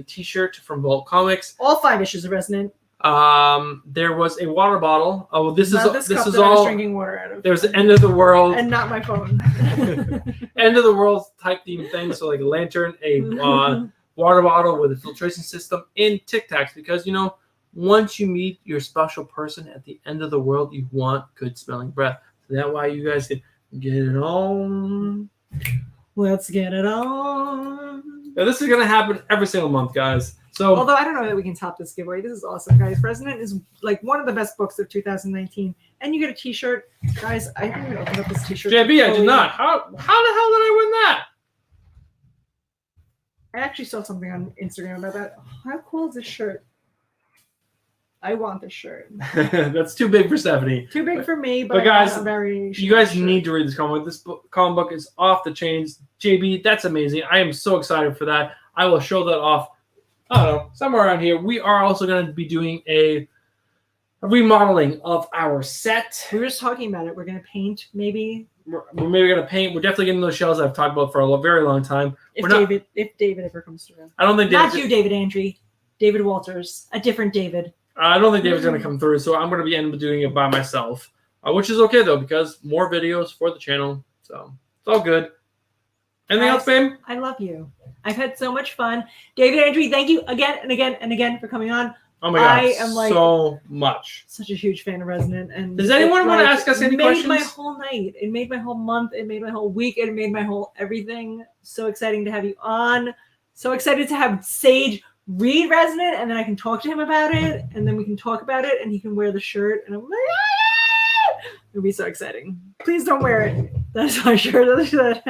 T-shirt from Vault Comics. All 5 issues of Resident. There was a water bottle. Oh, this is all. I was drinking water out of. There's the end of the world and not my phone. End of the world type theme thing. So like a lantern, a water bottle with a filtration system, and Tic Tacs because once you meet your special person at the end of the world, you want good smelling breath. So that's why you guys can get it on. Let's get it on. Now, this is going to happen every single month, guys. So, although I don't know that we can top this giveaway. This is awesome, guys. Resident is like one of the best books of 2019. And you get a t-shirt. Guys, I haven't even opened up this t-shirt. JB, I did not. How the hell did I win that? I actually saw something on Instagram about that. How cool is this shirt? I want this shirt. That's too big for Stephanie. Too big for me, but but guys, I want a variation You guys shirt. need to read this comic book. This comic book is off the chains. JB, that's amazing. I am so excited for that. I will show that off, I don't know, somewhere around here. We are also going to be doing a remodeling of our set. We were just talking about it. We're gonna paint maybe. We're maybe going to paint. We're definitely getting those shells I've talked about for a very long time. If We're not- David ever comes through. I don't think Not David, you, David Andry. David Walters. A different David. I don't think David's going to come through, so I'm going to be end up doing it by myself, which is okay though because more videos for the channel, so it's all good. Anything else, babe? I love you. I've had so much fun. David Andry, thank you again and again and again for coming on. Oh my god, I am like so much. such a huge fan of Resonant. And Does anyone it, want to like, ask us any It made questions? my whole night. It made my whole month. It made my whole week. It made my whole everything. So exciting to have you on. So excited to have Sage read Resonant, and then I can talk to him about it, and then we can talk about it, and he can wear the shirt, and I'm like, ah! It'll be so exciting. Please don't wear it. That's my shirt.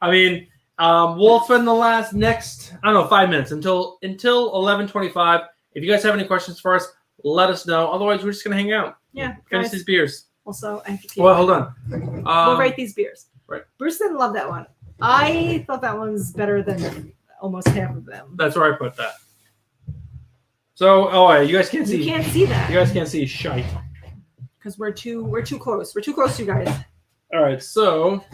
I mean, we'll spend the next 5 minutes until 11:25. If you guys have any questions for us, let us know. Otherwise, we're just gonna hang out. Yeah, Finish guys. these beers. Also, I have to keep. Well, hold on. We'll rate these beers. Right. Bruce didn't love that one. I thought that one's better than almost half of them. That's where I put that. So, you guys can't see. You can't see that You guys can't see shite. because we're too close. We're too close to you guys. All right, so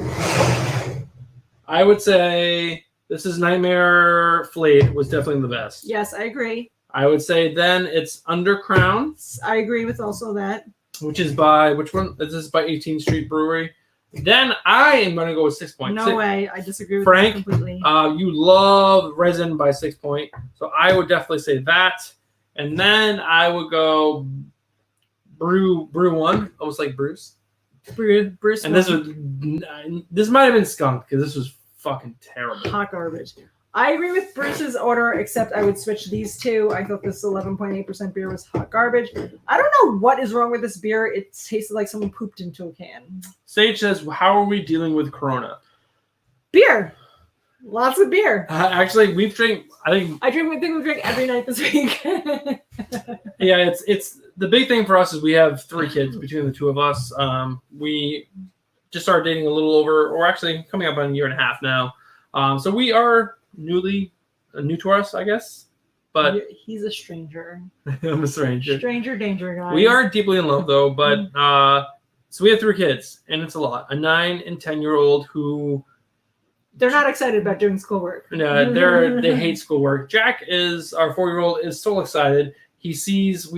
I would say this is Nightmare Flayed was definitely the best. Yes, I agree. I would say then it's Undercrown, I agree with also that. which is by which one? This is by 18th Street Brewery. Then I am going to go with 6 Point. No way. I disagree with Frank, that completely. You love Resin by 6 Point, so I would definitely say that. And then I would go Brew One, almost like Bruce. Bruce. And this might have been Skunk because this was fucking terrible. hot garbage. I agree with Bruce's order, except I would switch these two. I thought this 11.8% beer was hot garbage. I don't know what is wrong with this beer. It tasted like someone pooped into a can. Sage says, "How are we dealing with Corona?" Beer. Lots of beer. Actually, we've drank. I think I think we drink every night this week. yeah. It's the big thing for us is we have 3 kids between the two of us. We just started dating a little over, or actually coming up on a year and a half now. So we are new to us, I guess. But he's a stranger. I'm a stranger. Stranger danger, guys. We are deeply in love though. But so we have 3 kids, and it's a lot. A 9 and 10-year-old who. They're not excited about doing schoolwork. No, they hate schoolwork. Jack is our 4-year-old is so excited. He sees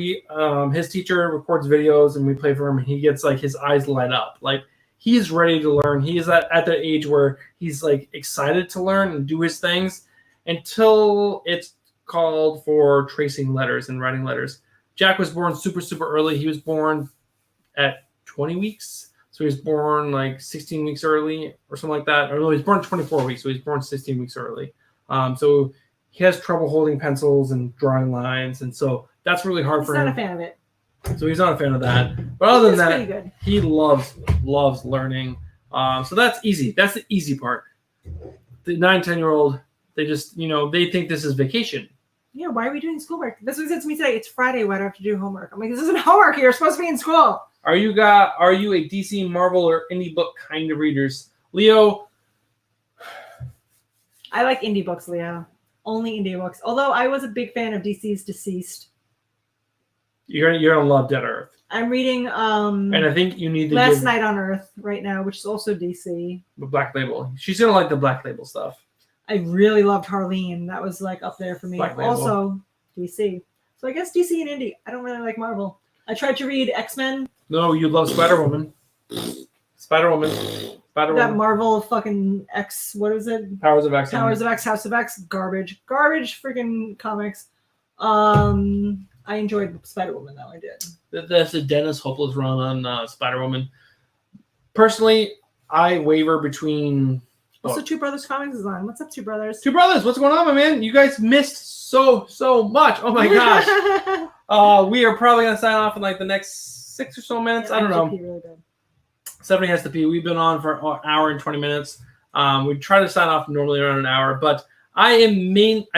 his teacher records videos and we play for him and he gets like his eyes light up. Like he's ready to learn. He is at the age where he's like excited to learn and do his things until it's called for tracing letters and writing letters. Jack was born super, super early. He was born at 20 weeks. So he was born like 16 weeks early or something like that. Or no, he was born 24 weeks. So he's born 16 weeks early. So he has trouble holding pencils and drawing lines. And so that's really hard He's for not him. a fan of it. So he's not a fan of that. But other than It's that, pretty good. he loves learning. So that's easy. That's the easy part. The 9-10-year-old, they just, they think this is vacation. Yeah, why are we doing schoolwork? That's what he said to me today. It's Friday. Why do I have to do homework? I'm like, this isn't homework. You're supposed to be in school. Are you a DC, Marvel, or indie book kind of readers? Leo, I like indie books, Leo. Only indie books. Although I was a big fan of DC's Deceased. you're gonna love Dead Earth. I'm reading And I think you need to Last give Night on Earth right now, which is also DC. the Black Label. She's gonna like the Black Label stuff. I really loved Harleen. That was like up there for me. Black Label. Also DC. So I guess DC and indie. I don't really like Marvel. I tried to read X-Men. No, you love Spider-Woman. Spider-Woman. That Marvel fucking X, what is it? Powers of X. Powers of X, House of X, garbage freaking comics. I enjoyed Spider-Woman though. I did. That's the Dennis Hopeless run on Spider-Woman. Personally, I waver between. Also, Two Brothers Comics is on. What's up, Two Brothers? Two brothers, what's going on, my man? You guys missed so much. Oh my gosh. We are probably gonna sign off in like the next 6 or so minutes. I don't know. Really bad. Stephanie has to pee. We've been on for an hour and 20 minutes. We try to sign off normally around an hour, but I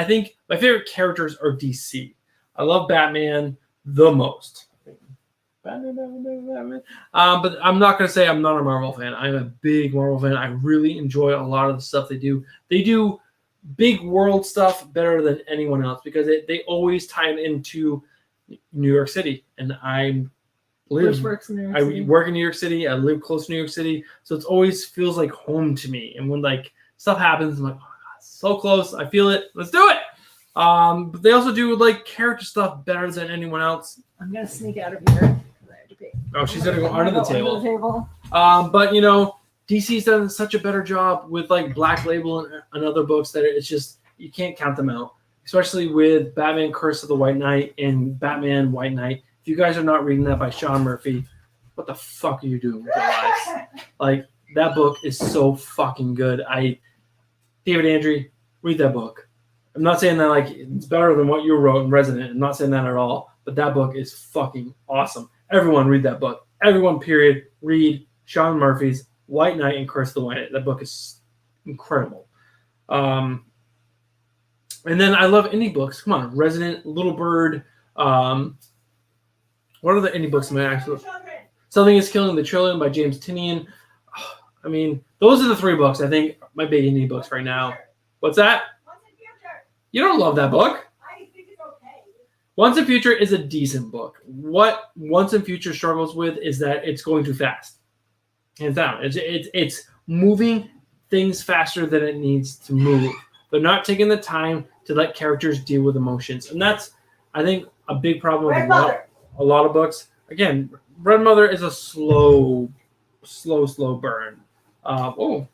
think my favorite characters are DC. I love Batman the most. Batman. But I'm not gonna say I'm not a Marvel fan. I'm a big Marvel fan. I really enjoy a lot of the stuff they do. They do big world stuff better than anyone else because they always tie it into New York City, and I Bruce works in New York City. work in New York City. I live close to New York City, so it always feels like home to me. And when like stuff happens, I'm like, oh God, so close. I feel it. Let's do it. But they also do like character stuff better than anyone else. I'm gonna sneak out of here. I have to pee. Oh, she's gonna go under the table. table. But you know, DC's done such a better job with like Black Label and other books that it's just you can't count them out. Especially with Batman: Curse of the White Knight and Batman: White Knight. If you guys are not reading that by Sean Murphy, what the fuck are you doing with your lives? Like that book is so fucking good. David Andrew, read that book. I'm not saying that like it's better than what you wrote in Resident. I'm not saying that at all. But that book is fucking awesome. Everyone read that book. Everyone, period, read Sean Murphy's White Knight and Curse of the White Knight. That book is incredible. And then I love indie books. Come on, Resident, Little Bird. What are the indie books? Something is Killing the Children by James Tinian. I mean, those are the three books I think my big indie books right now. What's that? You don't love that book. I think it's okay. Once in Future is a decent book. What Once in Future struggles with is that it's going too fast. Hands down. It's moving things faster than it needs to move. They're not taking the time to let characters deal with emotions. And that's, I think, a big problem with a lot of books. Again, Red Mother is a slow burn. I'm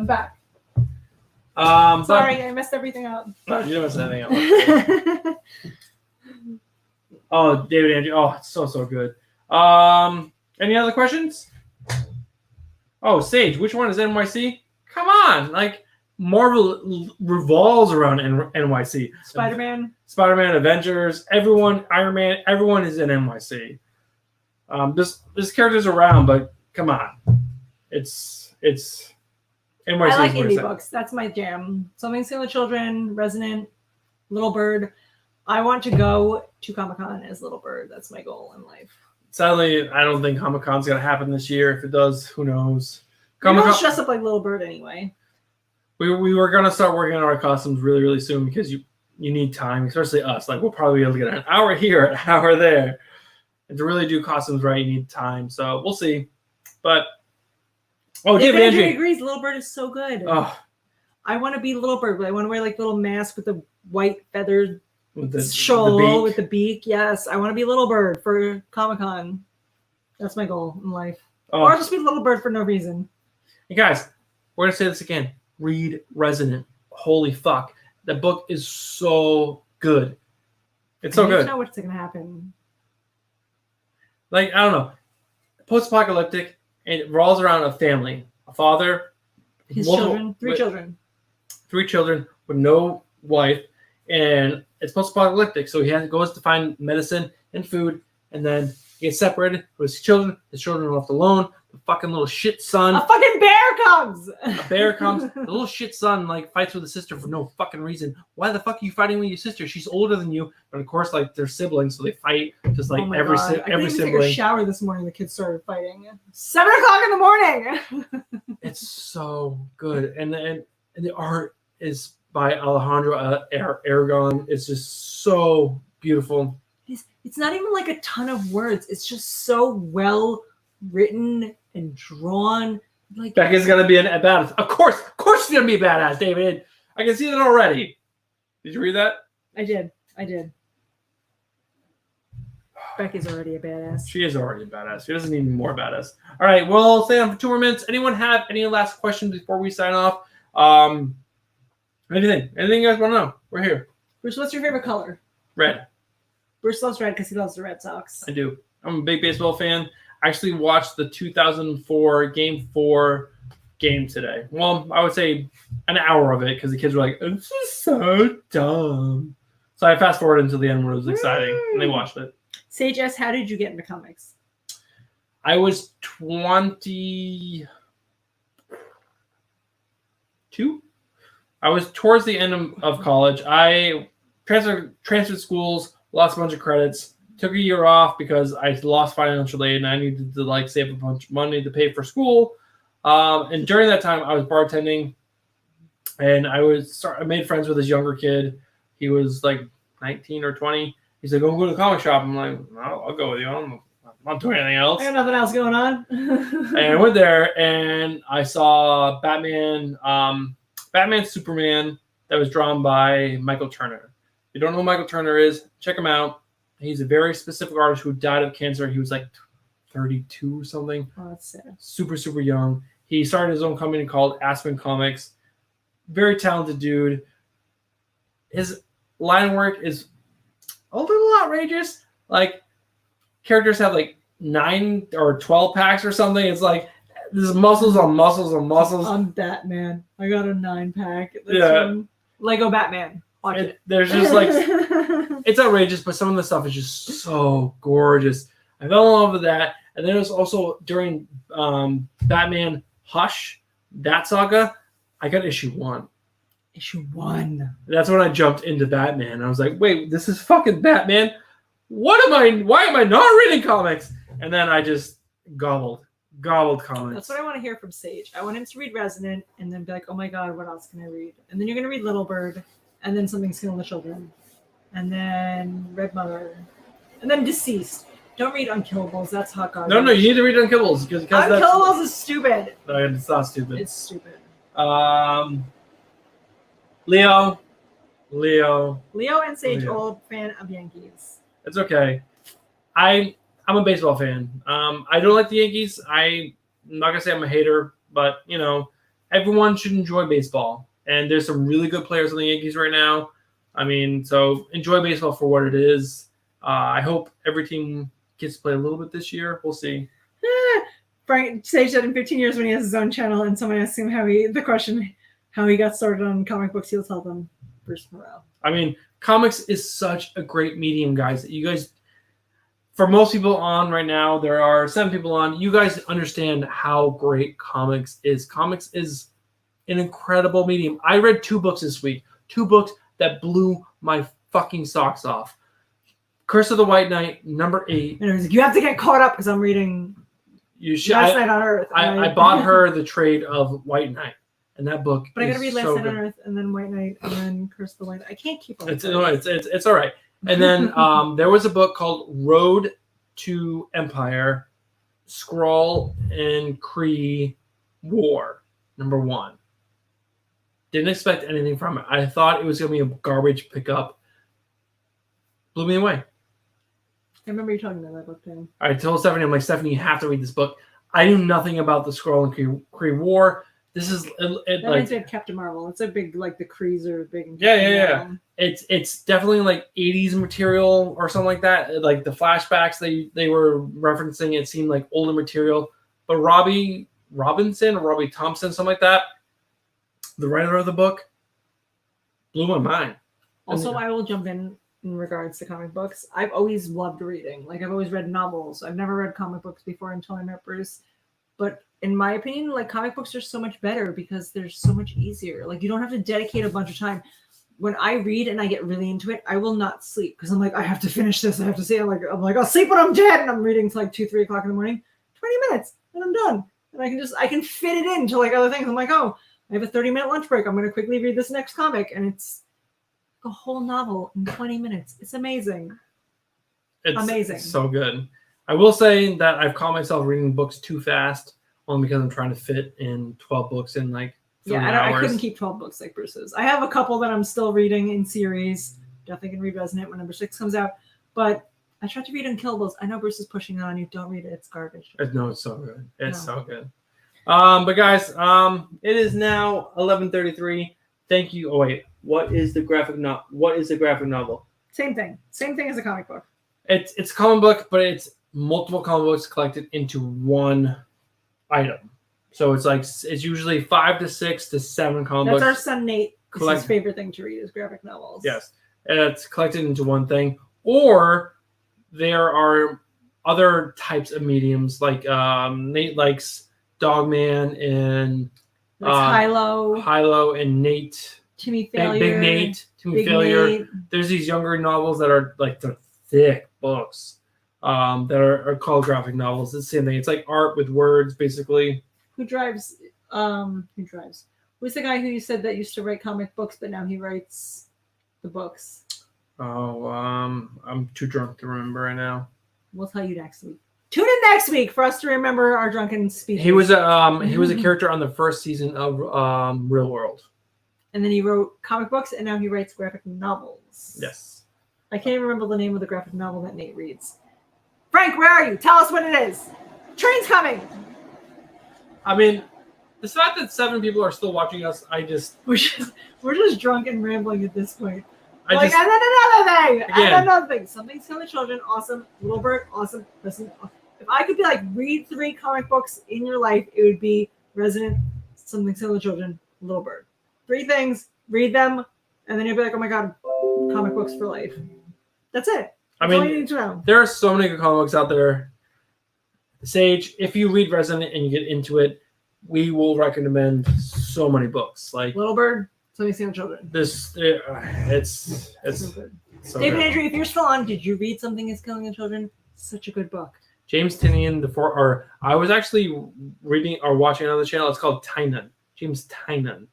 back. Sorry, Sorry, I messed everything up. No, you didn't mess anything up. Oh, David Andrew. Oh, it's so good. Any other questions? Oh, Sage, which one is NYC? Come on, like Marvel revolves around NYC. Spider-Man, Avengers, everyone, Iron Man, everyone is in NYC. There's characters around, but come on, it's NYC. I like indie books. That's my jam. Something Killing the Children, Resident, Little Bird. I want to go to Comic-Con as Little Bird. That's my goal in life. Sadly, I don't think Comic-Con's gonna happen this year. If it does, who knows? You don't dress up like Little Bird anyway. We were gonna start working on our costumes really soon because you need time, especially us. Like we'll probably be able to get an hour here, an hour there, and to really do costumes right, you need time. So we'll see. But David Andrew agrees. Little Bird is so good. Oh, I want to be Little Bird, but I want to wear like little mask with the white feathered with the shawl with the beak. Yes, I want to be Little Bird for Comic-Con. That's my goal in life. Or just be Little Bird for no reason. Hey guys, we're gonna say this again. Read Resident. Holy fuck. That book is so good. It's so good. I know what's going to happen. Like, I don't know. Post-apocalyptic, and it revolves around a family. A father. His children. Three children with no wife. And it's post-apocalyptic, so goes to find medicine and food, and then he gets separated from his children. His children are left alone. The fucking little shit son. A fucking bear comes. A bear comes. The little shit son like fights with his sister for no fucking reason. Why the fuck are you fighting with your sister? She's older than you. But of course, like they're siblings, so they fight just like every I sibling. Took a shower this morning. The kids started fighting. 7 o'clock in the morning. It's so good, and the art is by Alejandro Aragon. It's just so beautiful. It's not even like a ton of words. It's just so well written and drawn. Like Becca's gonna be a badass. Of course she's gonna be a badass, David. I can see that already. Did you read that? I did. Becky's already a badass. She is already a badass. She doesn't need more badass. All right, we'll stay on for 2 more minutes. Anyone have any last questions before we sign off? Anything you guys want to know? We're here. Bruce, what's your favorite color? Red. Bruce loves red because he loves the Red Sox. I do. I'm a big baseball fan. I actually watched the 2004 Game 4 game today. Well, I would say an hour of it because the kids were like, "This is so dumb." So I fast forwarded until the end where it was exciting, and they watched it. Sage S, how did you get into comics? I was 22. I was towards the end of college. I transferred schools, lost a bunch of credits, took a year off because I lost financial aid and I needed to like save a bunch of money to pay for school. And during that time, I was bartending, and I made friends with this younger kid. He was like 19 or 20. He's like, "Go to the comic shop." I'm like, "No, I'll go with you. I'm not doing anything else." I got nothing else going on. And I went there and I saw Batman, Batman Superman that was drawn by Michael Turner. If you don't know who Michael Turner is, check him out. He's a very specific artist who died of cancer. He was like 32 or something. Oh, that's sad. Super, super young. He started his own company called Aspen Comics. Very talented dude. His line work is a little outrageous. Like, characters have like 9 or 12 packs or something. It's like there's muscles on muscles on muscles. I'm Batman. I got a 9-pack. That's Yeah. from Lego Batman. Watch it. There's just like it's outrageous, but some of the stuff is just so gorgeous. I fell in love with that. And then it was also during Batman Hush, that saga, I got issue 1. Issue 1. That's when I jumped into Batman. I was like, wait, this is fucking Batman. Why am I not reading comics? And then I just gobbled comics. That's what I want to hear from Sage. I want him to read Resonant and then be like, oh my God, what else can I read? And then you're going to read Little Bird, and then Something's Killing the Children, and then Red Mother, and then Deceased. Don't read Unkillables. That's hot garbage. No, you need to read Unkillables because Unkillables is stupid. No, it's not stupid. It's stupid. Leo and Sage, Leo. old fan of Yankees. It's okay. I'm a baseball fan. I don't like the Yankees. I'm not gonna say I'm a hater, but you know, everyone should enjoy baseball. And there's some really good players on the Yankees right now. I mean, so enjoy baseball for what it is. I hope every team gets to play a little bit this year. We'll see. Frank Sage said in 15 years when he has his own channel and someone asks him how he got started on comic books, he'll tell them Bruce Morrell. I mean, comics is such a great medium, guys. You guys, for most people on right now, there are 7 people on. You guys understand how great comics is. Comics is an incredible medium. I read 2 books this week. 2 books that blew my fucking socks off. Curse of the White Knight, number 8. And it was like, you have to get caught up because I'm reading You should. Last Night on Earth. I bought her the trade of White Knight, and that book. But I gotta read Last so Night on good. Earth and then White Knight and then Curse of the White Knight. I can't keep up. It's all right. And then there was a book called Road to Empire, Skrull and Kree War, number 1. Didn't expect anything from it. I thought it was going to be a garbage pickup. Blew me away. I remember you talking about that book too. I told Stephanie, I'm like, Stephanie, you have to read this book. I knew nothing about the Skrull and Kree War. This is That like reminds me of Captain Marvel. It's a big, like the Krees are big. in Yeah, Captain yeah, yeah. Marvel. it's definitely like 80s material or something like that. Like the flashbacks they were referencing, it seemed like older material. But Robbie Robinson or Robbie Thompson, something like that, the writer of the book, blew my mind. Also, I will jump in regards to comic books. I've always loved reading. Like I've always read novels. I've never read comic books before until I met Bruce. But in my opinion, like comic books are so much better because they're so much easier. Like you don't have to dedicate a bunch of time. When I read and I get really into it, I will not sleep because I'm like, I have to finish this. I have to see it. I'm like, I'll sleep when I'm dead. And I'm reading to like 2-3 o'clock in the morning, 20 minutes, and I'm done. And I can fit it into like other things. I'm like, oh, I have a 30-minute lunch break. I'm going to quickly read this next comic. And it's a whole novel in 20 minutes. It's amazing. It's Amazing. so good. I will say that I've caught myself reading books too fast, only because I'm trying to fit in 12 books in like 3 I hours. couldn't keep 12 books like Bruce's. I have a couple that I'm still reading in series. Definitely can read Resonant when number 6 comes out. But I tried to read Unkillables. I know Bruce is pushing it on you. Don't read it. It's garbage. No, it's so good. It's No. so good. But guys, it is now 11:33. Thank you. Oh wait, what is the graphic novel? What is the graphic novel? Same thing. Same thing as a comic book. It's a comic book, but it's multiple comic books collected into one item. So it's like it's usually 5 to 6 to 7 comic That's our books. son Nate. It's Collect- his favorite thing to read is graphic novels. Yes, and it's collected into one thing. Or there are other types of mediums like Nate likes Dogman and That's Hilo. Hilo and Nate Timmy Big, Failure. Big Nate, Timmy Big Failure. Nate. There's these younger novels that are like the thick books that are called graphic novels. It's the same thing. It's like art with words, basically. Who drives? Who drives? Who's the guy who you said that used to write comic books, but now he writes the books? Oh, I'm too drunk to remember right now. We'll tell you next week. Tune in next week for us to remember our drunken speeches. He was a character on the first season of Real World. And then he wrote comic books, and now he writes graphic novels. Yes. I can't even remember the name of the graphic novel that Nate reads. Frank, where are you? Tell us what it is. Train's coming. I mean, the fact that 7 people are still watching us, We're just drunk and rambling at this point. I And just then another thing. Again. And another thing. Something Silly Children, awesome. Little Bird, awesome. Listen, if I could be like, read 3 comic books in your life, it would be Resident, Something Silly Children, Little Bird. 3 things, read them, and then you'll be like, oh my god, comic books for life. That's it. I That's all you mean, need to know. there are so many good comic books out there. Sage, if you read Resident and you get into it, we will recommend so many books. Like Little Bird, Something Silly Children. this, it's So good. so David good. Andrew, if you're still on, did you read Something Is Killing the Children? Such a good book. James Tynion, I was actually reading or watching another channel. It's called Tynan. James Tynan.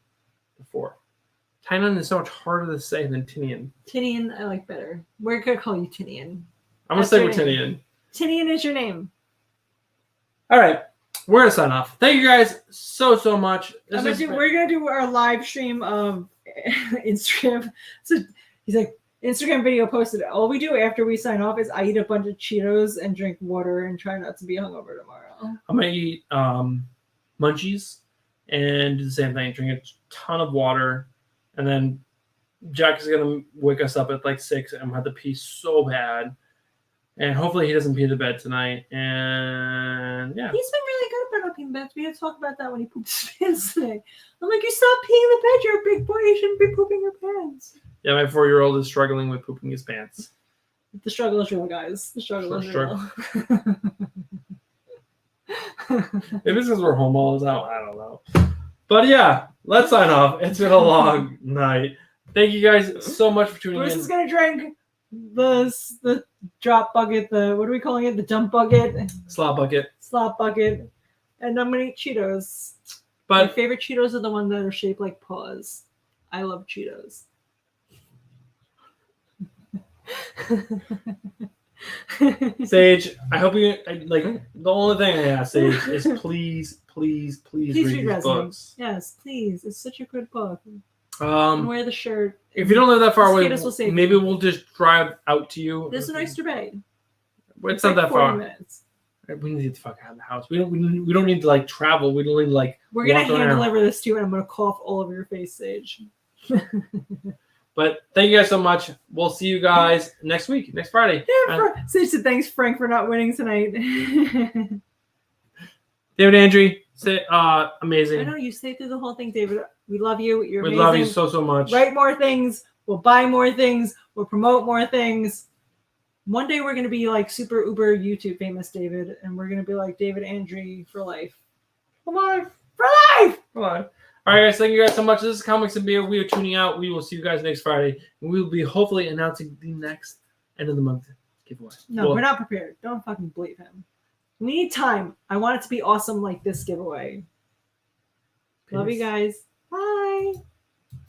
Tynan is so much harder to say than Tynion. Tinian, I like better. We're going to call you Tinian. I'm gonna That's stay your with name. Tynion. Tinian is your name. All right, we're gonna sign off. Thank you guys so much. We're gonna do our live stream of Instagram. So he's like, Instagram video posted. All we do after we sign off is I eat a bunch of Cheetos and drink water and try not to be hungover tomorrow. I'm gonna eat munchies and do the same thing. Drink a ton of water, and then Jack is gonna wake us up at like 6, and I'm gonna have to pee so bad. And hopefully he doesn't pee the bed tonight. And yeah. He's been really good about not peeing the bed. We had to talk about that when he pooped his pants today. I'm like, you stop peeing the bed. You're a big boy. You shouldn't be pooping your pants. Yeah, my 4-year-old is struggling with pooping his pants. The struggle is real, guys. The struggle is real. Maybe it's because we're home all the time. I don't know. But yeah, let's sign off. It's been a long night. Thank you guys so much for tuning Bruce in. is gonna drink the drop bucket. What are we calling it? The dump bucket, Slop bucket. slop bucket, and I'm gonna eat Cheetos. My But favorite Cheetos are the ones that are shaped like paws. I love Cheetos. Sage, I hope you like. The only thing I ask Sage is please Please read read these Resident. books. Yes, please. It's such a good book. And wear the shirt. If you don't live that far away, Mosquitoes will save maybe you. we'll just drive out to you. There's an Oyster Bay. It's not like that 40 far. minutes. We need to get the fuck out of the house. We don't need to like travel. We don't need to like. We're gonna walk hand around. deliver this to you, and I'm gonna cough all over your face, Sage. But thank you guys so much. We'll see you guys next week, next Friday. Sage said, "Thanks, Frank, for not winning tonight." David Andrew, say I amazing. know you stayed through the whole thing, David. We love you. You're We amazing. love you so much. Write more things. We'll buy more things. We'll promote more things. One day we're gonna be like super uber YouTube famous, David, and we're gonna be like David Andrew for life. For life. For life. For life. All right, guys. Thank you guys so much. This is Comics and Beer. We are tuning out. We will see you guys next Friday. And we will be hopefully announcing the next end of the month giveaway. No, we're not prepared. Don't fucking believe him. We need time. I want it to be awesome like this giveaway. Love you guys. Bye.